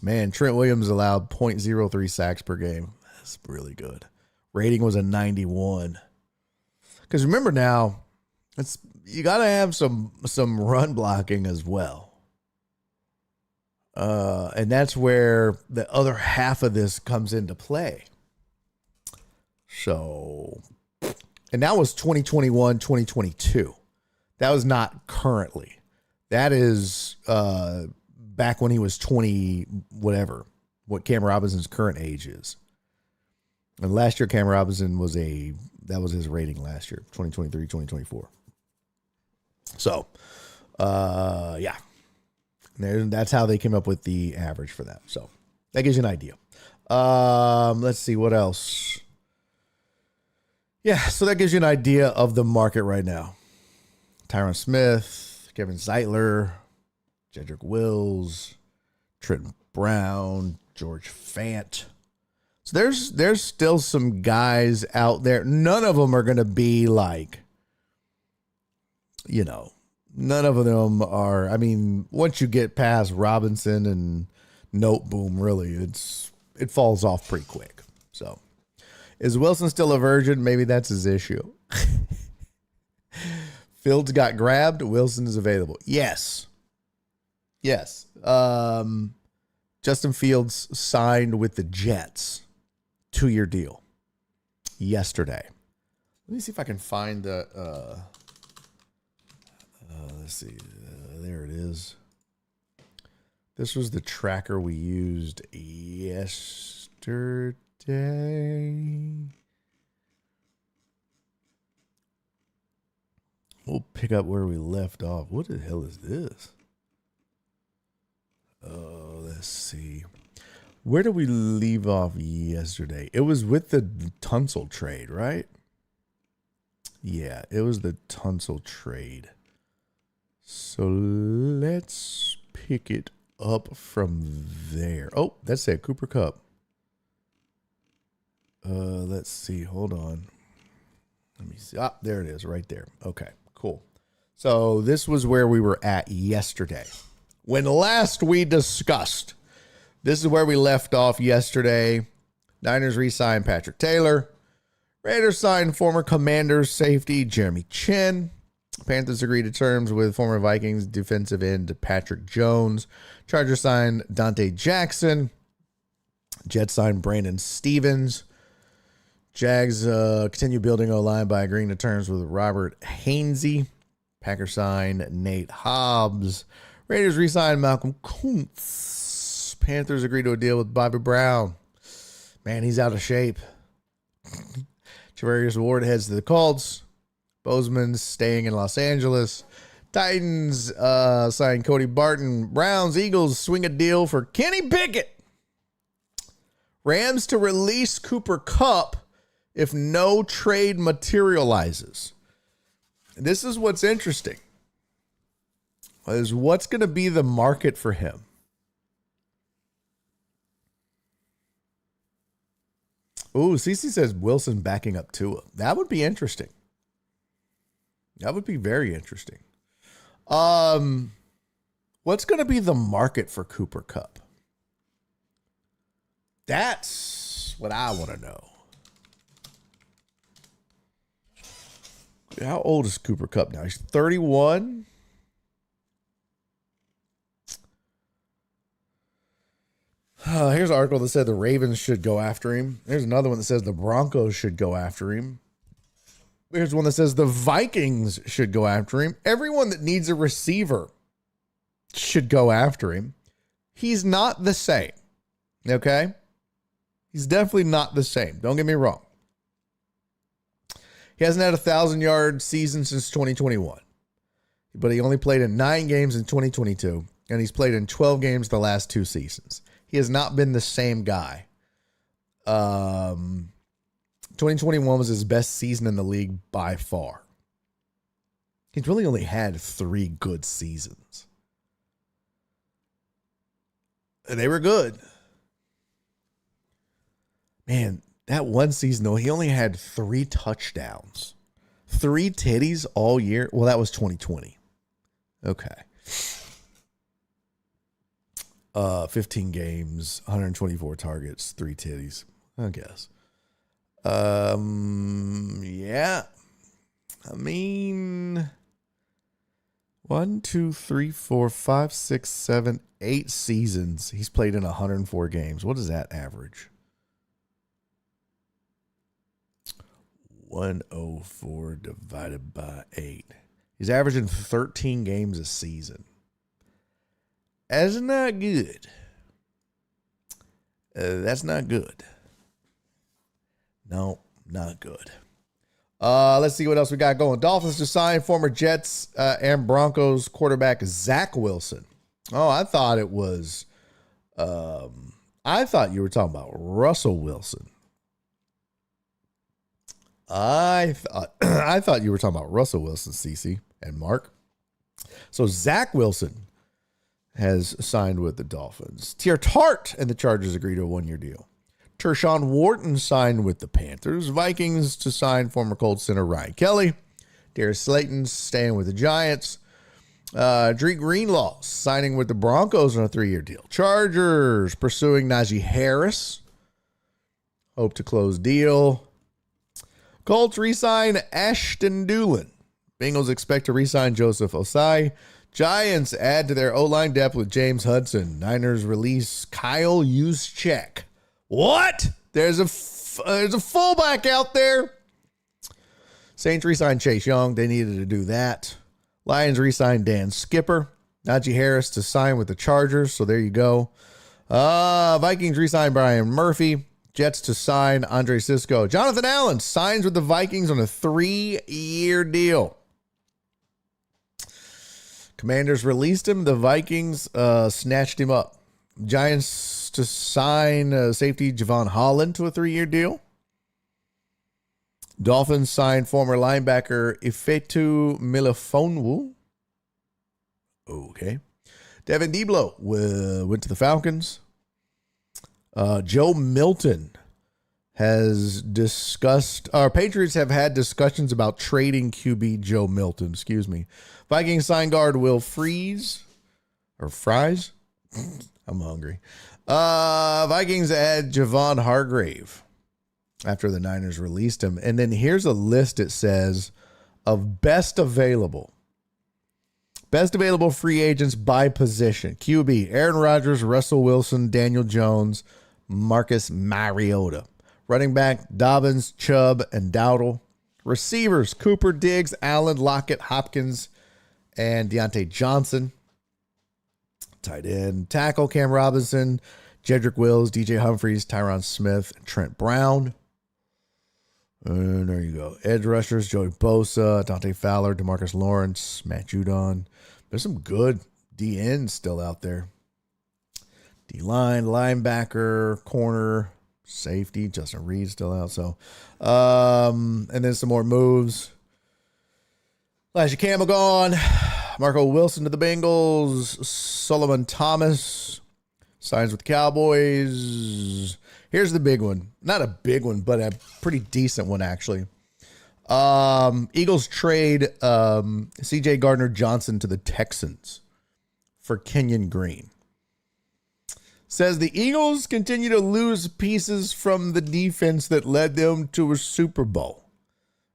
Man, Trent Williams allowed 0.03 sacks per game. That's really good. Rating was a 91. Because remember now, you got to have some run blocking as well. And that's where the other half of this comes into play. So, and that was 2021, 2022. That was not currently. That is back when he was 20, whatever, what Cam Robinson's current age is. And last year, Cam Robinson that was his rating last year, 2023, 2024. So, yeah. That's how they came up with the average for that. So, that gives you an idea. Let's see, what else? Yeah, so that gives you an idea of the market right now. Tyron Smith, Kevin Zeitler, Jedrick Wills, Trenton Brown, George Fant. So there's still some guys out there. None of them are going to be like, none of them are. I mean, once you get past Robinson and Note Boom, really, it falls off pretty quick. So, is Wilson still a virgin? Maybe that's his issue. Fields got grabbed. Wilson is available. Yes. Justin Fields signed with the Jets. 2-year deal. Yesterday. Let me see if I can find the. Let's see. There it is. This was the tracker we used yesterday. We'll pick up where we left off. What the hell is this? Oh, let's see. Where did we leave off yesterday? It was with the Tunsil trade, right? Yeah, it was the Tunsil trade. So let's pick it up from there. Oh, that's it. Cooper Kupp. Let's see. Hold on. Let me see. Ah, there it is right there. Okay, cool. So this was where we were at yesterday. When last we discussed, this is where we left off yesterday. Niners re-signed Patrick Taylor. Raiders signed former Commanders safety Jeremy Chin. Panthers agreed to terms with former Vikings defensive end Patrick Jones. Chargers signed Dante Jackson. Jets signed Brandon Stevens. Jags continue building O-line by agreeing to terms with Robert Hainsey. Packers signed Nate Hobbs. Raiders re-signed Malcolm Kuntz. Panthers agreed to a deal with Bobby Brown. Man, he's out of shape. Travarius Ward heads to the Colts. Bozeman's staying in Los Angeles. Titans sign Cody Barton. Browns, Eagles swing a deal for Kenny Pickett. Rams to release Cooper Kupp if no trade materializes. This is what's interesting. Is what's going to be the market for him? Ooh, CC says Wilson backing up Tua. That would be interesting. That would be very interesting. What's going to be the market for Cooper Kupp? That's what I want to know. How old is Cooper Kupp now? He's 31. Here's an article that said the Ravens should go after him. There's another one that says the Broncos should go after him. Here's one that says the Vikings should go after him. Everyone that needs a receiver should go after him. He's not the same. Okay? He's definitely not the same. Don't get me wrong. He hasn't had a 1,000-yard season since 2021. But he only played in 9 games in 2022. And he's played in 12 games the last 2 seasons. He has not been the same guy. 2021 was his best season in the league by far. He's really only had 3 good seasons. And they were good. Man, that one season, though, he only had 3 touchdowns. 3 titties all year. Well, that was 2020. Okay. 15 games, 124 targets, 3 titties, I guess. Yeah. I mean, 1, 2, 3, 4, 5, 6, 7, 8 seasons. He's played in 104 games. What is that average? 104 divided by 8. He's averaging 13 games a season. That's not good. That's not good. No, not good. Let's see what else we got going. Dolphins to sign former Jets and Broncos quarterback Zach Wilson. Oh, I thought it was. I thought you were talking about Russell Wilson. I thought you were talking about Russell Wilson, CC and Mark. So Zach Wilson has signed with the Dolphins. Tier Tart and the Chargers agreed to a 1-year deal. Tershawn Wharton signed with the Panthers. Vikings to sign former Colts center Ryan Kelly. Darius Slayton staying with the Giants. Drake Greenlaw signing with the Broncos on a 3-year deal. Chargers pursuing Najee Harris. Hope to close deal. Colts re-sign Ashton Dulin. Bengals expect to re-sign Joseph Osai. Giants add to their O-line depth with James Hudson. Niners release Kyle Juszczyk. What? There's a fullback out there. Saints re-signed Chase Young. They needed to do that. Lions re-signed Dan Skipper. Najee Harris to sign with the Chargers. So there you go. Vikings re-signed Brian Murphy. Jets to sign Andre Cisco. Jonathan Allen signs with the Vikings on a 3-year deal. Commanders released him. The Vikings snatched him up. Giants to sign safety Javon Holland to a 3-year deal. Dolphins signed former linebacker Ifeatu Melifonwu. Okay. Devin Deblo went to the Falcons. Joe Milton has discussed, our Patriots have had discussions about trading QB Joe Milton, Vikings sign guard Will Fries. I'm hungry. Vikings add Javon Hargrave after the Niners released him. And then here's a list, it says, of best available free agents by position. QB, Aaron Rodgers, Russell Wilson, Daniel Jones, Marcus Mariota. Running back, Dobbins, Chubb, and Dowdle. Receivers, Cooper, Diggs, Allen, Lockett, Hopkins, and Deontay Johnson. Tight end, tackle, Cam Robinson, Jedrick Wills, DJ Humphries, Tyron Smith, and Trent Brown. And there you go. Edge rushers, Joey Bosa, Dante Fowler, DeMarcus Lawrence, Matt Judon. There's some good DNs still out there. D-line, linebacker, corner, safety. Justin Reed still out. So, and then some more moves. Elijah Campbell gone. Marco Wilson to the Bengals. Solomon Thomas signs with the Cowboys. Here's the big one. Not a big one, but a pretty decent one, actually. Eagles trade C.J. Gardner-Johnson to the Texans for Kenyon Green. Says the Eagles continue to lose pieces from the defense that led them to a Super Bowl.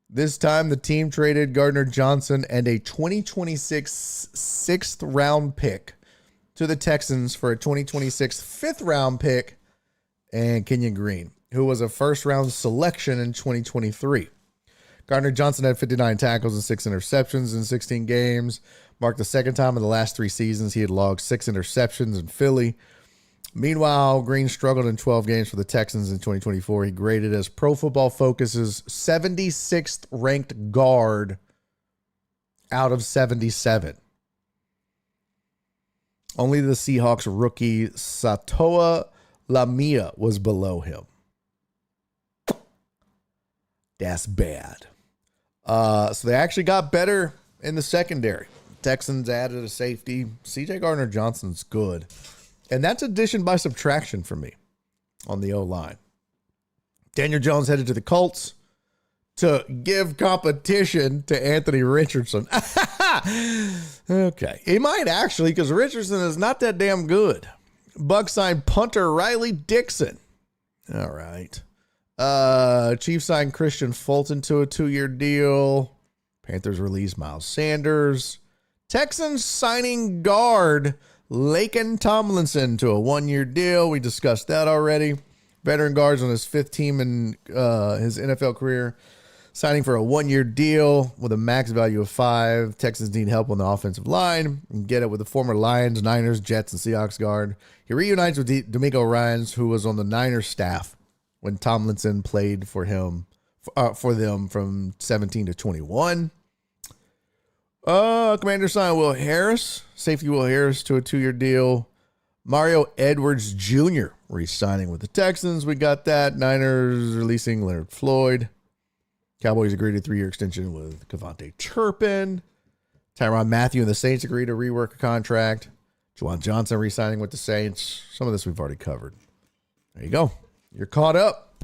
This time, the team traded Gardner-Johnson and a 2026 sixth-round pick to the Texans for a 2026 fifth-round pick and Kenyon Green, who was a first-round selection in 2023. Gardner-Johnson had 59 tackles and 6 interceptions in 16 games, marked the second time in the last 3 seasons he had logged 6 interceptions in Philly. Meanwhile, Green struggled in 12 games for the Texans in 2024. He graded as Pro Football Focus's 76th ranked guard out of 77. Only the Seahawks rookie Satoa Lamia was below him. That's bad. So they actually got better in the secondary. Texans added a safety. C.J. Gardner-Johnson's good. And that's addition by subtraction for me on the O-line. Daniel Jones headed to the Colts to give competition to Anthony Richardson. Okay. He might actually, because Richardson is not that damn good. Bucks signed punter Riley Dixon. All right. Chiefs signed Christian Fulton to a 2-year deal. Panthers released Miles Sanders. Texans signing guard Laken Tomlinson to a 1-year deal. We discussed that already. Veteran guards on his 5th team in his NFL career, signing for a 1-year deal with a max value of 5. Texans need help on the offensive line. And get it with the former Lions, Niners, Jets, and Seahawks guard. He reunites with D'Amico Ryans, who was on the Niners staff when Tomlinson played for them from 17 to 21. Commander signed Will Harris, safety Will Harris to a 2-year deal. Mario Edwards Jr. re-signing with the Texans. We got that. Niners releasing Leonard Floyd. Cowboys agreed to a 3-year extension with Kevontae Turpin. Tyrann Mathieu and the Saints agreed to rework a contract. Juwan Johnson re-signing with the Saints. Some of this we've already covered. There you go. You're caught up.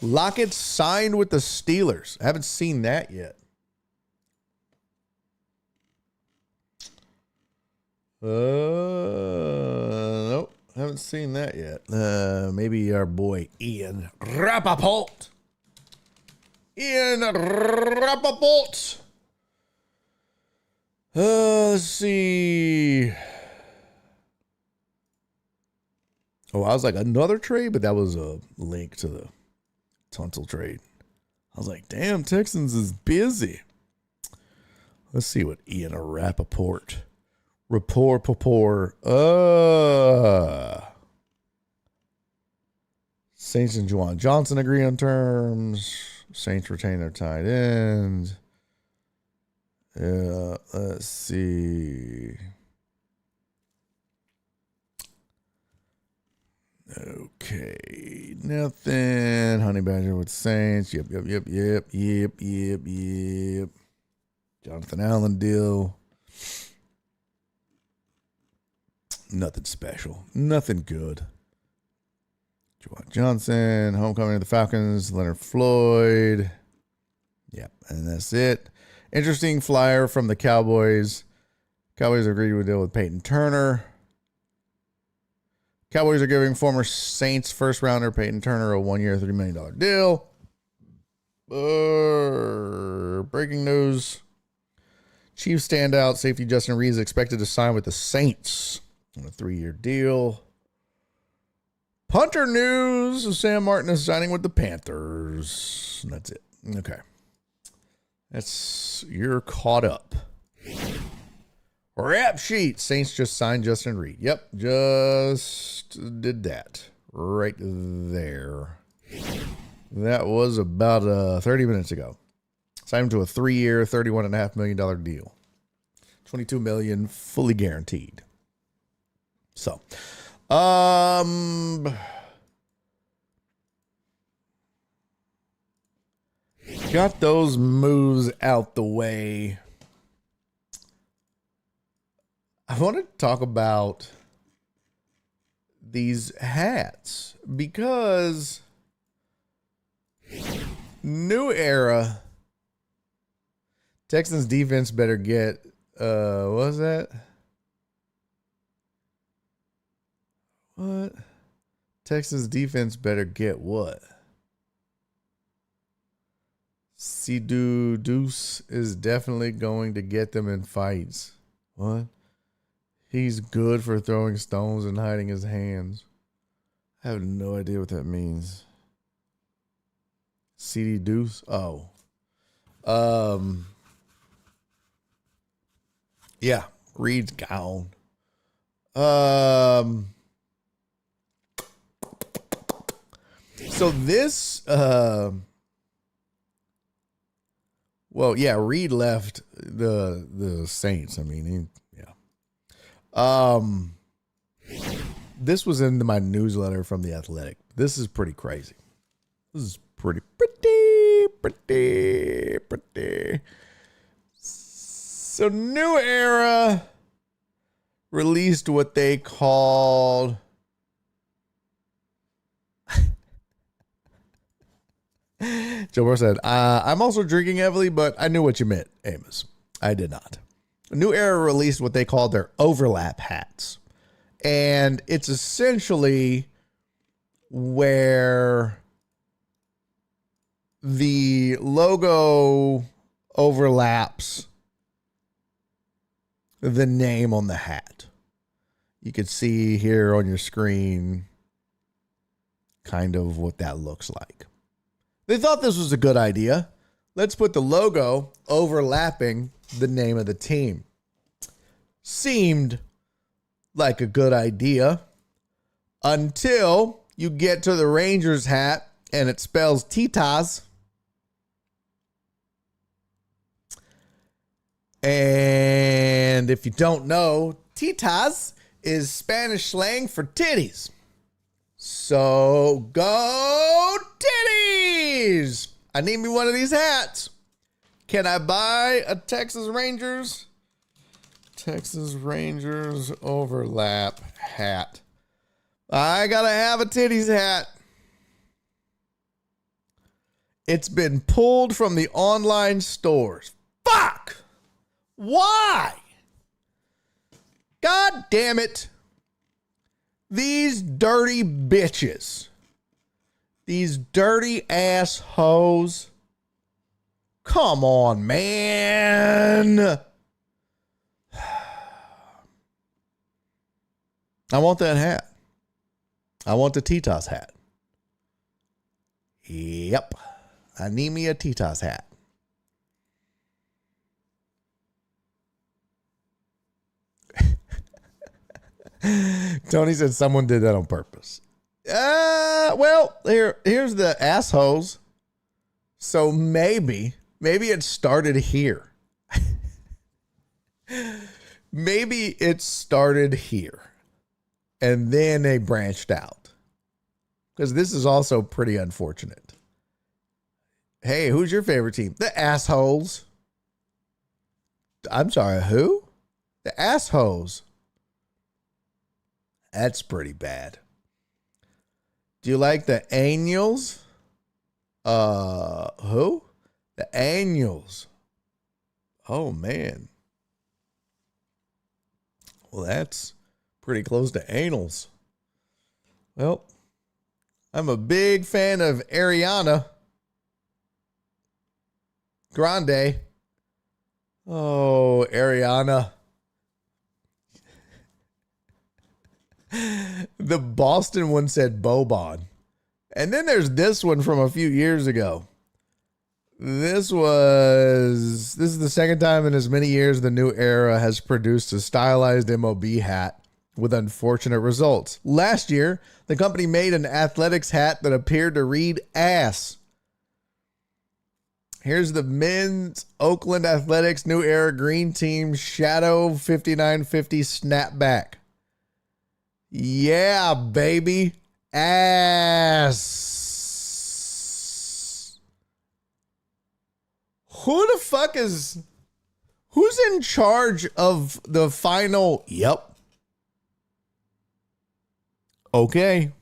Lockett signed with the Steelers. I haven't seen that yet. Nope. Haven't seen that yet. Maybe our boy Ian Rappaport. Let's see. Oh, I was like, another trade, but that was a link to the Tunsil trade. I was like, damn, Texans is busy. Let's see what Ian Rappaport. Saints and Juwan Johnson agree on terms. Saints retain their tight end. Let's see. Okay, nothing. Honey Badger with Saints. Yep. Jonathan Allen deal. Nothing special. Nothing good. Juwan Johnson, homecoming of the Falcons, Leonard Floyd. Yep, and that's it. Interesting flyer from the Cowboys. Cowboys agreed to a deal with Peyton Turner. Cowboys are giving former Saints first rounder Peyton Turner a 1-year, $3 million deal. Breaking news. Chiefs standout safety Justin Reed is expected to sign with the Saints on a 3-year deal. Punter news. Sam Martin is signing with the Panthers. And that's it. Okay. You're caught up. Rap sheet. Saints just signed Justin Reed. Yep. Just did that. Right there. That was about 30 minutes ago. Signed him to a 3-year, $31.5 million deal. $22 million, fully guaranteed. So, got those moves out the way. I want to talk about these hats because new era. Texans defense better get, what was that? What? Texans defense better get what? Deuce is definitely going to get them in fights. What? He's good for throwing stones and hiding his hands. I have no idea what that means. Deuce? Oh. Yeah, Reed's gone. So this, well, yeah, Reed left the Saints. I mean, this was in my newsletter from The Athletic. This is pretty crazy. This is pretty. So New Era released what they called Joe Burrow said, I'm also drinking heavily, but I knew what you meant, Amos. I did not. New Era released what they called their overlap hats. And it's essentially where the logo overlaps the name on the hat. You can see here on your screen kind of what that looks like. They thought this was a good idea. Let's put the logo overlapping the name of the team. Seemed like a good idea until you get to the Rangers hat and it spells Titas. And if you don't know, Titas is Spanish slang for titties. So go titties! I need me one of these hats. Can I buy a Texas Rangers overlap hat? I gotta have a titties hat. It's been pulled from the online stores. Fuck! Why? God damn it. These dirty bitches. These dirty ass hoes. Come on, man. I want that hat. I want the Titas hat. Yep. I need me a Titas hat. Tony said someone did that on purpose. Well, here's the assholes. So maybe it started here. Maybe it started here. And then they branched out. Because this is also pretty unfortunate. Hey, who's your favorite team? The assholes. I'm sorry, who? The assholes. That's pretty bad. Do you like the Angels? Who? The Angels. Oh, man. Well, that's pretty close to anals. Well, I'm a big fan of Ariana Grande. Oh, Ariana. The Boston one said Boban. And then there's this one from a few years ago. This is the second time in as many years the New Era has produced a stylized MLB hat with unfortunate results. Last year, the company made an athletics hat that appeared to read ass Here's the men's Oakland Athletics New Era Green Team Shadow 5950 snapback. Yeah, baby. Ass. Who the fuck is... Who's in charge of the final? Yep. Okay.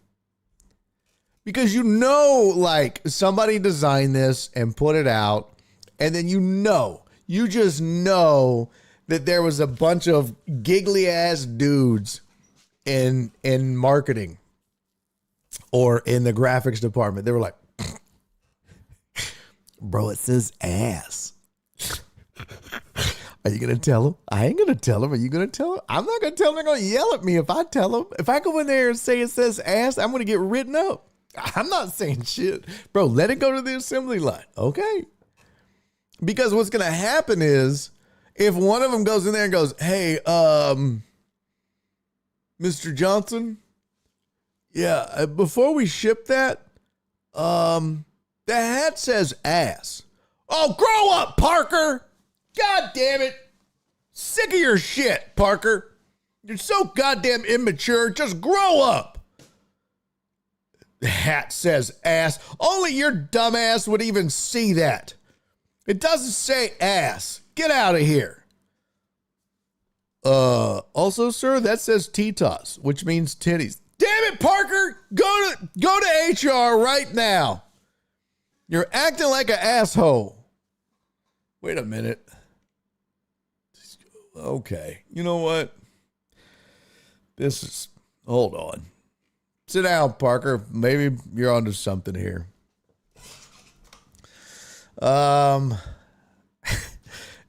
Because like somebody designed this and put it out, and then you just know that there was a bunch of giggly ass dudes in marketing or in the graphics department. They were like, bro, it says ass. Are you going to tell him? I ain't going to tell him. Are you going to tell him? I'm not going to tell him. They're going to yell at me if I tell him. If I go in there and say it says ass, I'm going to get written up. I'm not saying shit. Bro, let it go to the assembly line. Okay. Because what's going to happen is if one of them goes in there and goes, hey, Mr. Johnson, yeah, before we ship that, the hat says ass. Oh, grow up, Parker. God damn it. Sick of your shit, Parker. You're so goddamn immature. Just grow up. The hat says ass. Only your dumb ass would even see that. It doesn't say ass. Get out of here. Also, sir, that says Titas, which means titties. Damn it, Parker. Go to HR right now. You're acting like an asshole. Wait a minute. Okay. You know what? Hold on. Sit down, Parker. Maybe you're onto something here.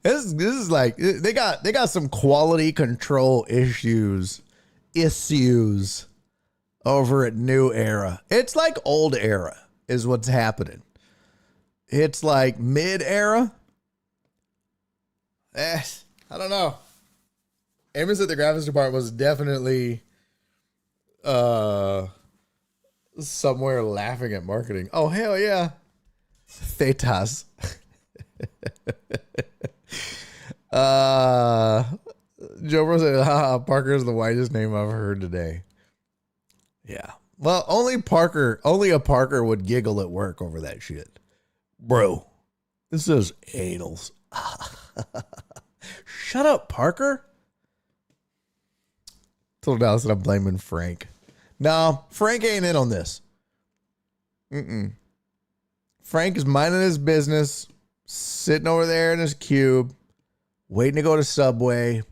This is like they got some quality control issues over at New Era. It's like old era is what's happening. It's like mid era. I don't know. Amos at the graphics department was definitely somewhere laughing at marketing. Oh, hell yeah. Thetas. Joe Bro said, Parker is the whitest name I've heard today. Yeah. Well, only a Parker would giggle at work over that shit. Bro, this is anals. Shut up, Parker. Told Dallas that I'm blaming Frank. No, Frank ain't in on this. Frank is minding his business, sitting over there in his cube, waiting to go to Subway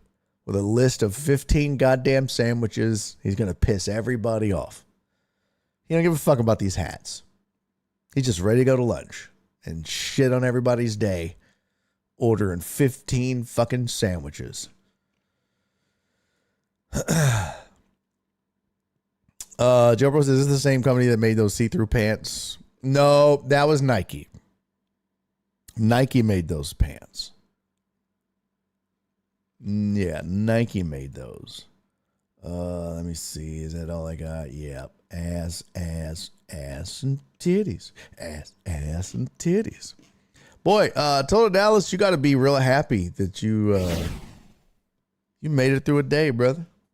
with a list of 15 goddamn sandwiches. He's going to piss everybody off. He don't give a fuck about these hats. He's just ready to go to lunch and shit on everybody's day, ordering 15 fucking sandwiches. Joe Bro says, is this the same company that made those see-through pants? No, that was Nike. Nike made those pants. Yeah, Nike made those. Let me see. Is that all I got? Yep. Ass, and titties. Ass, and titties. Boy, Total Dallas, you got to be real happy that you made it through a day, brother.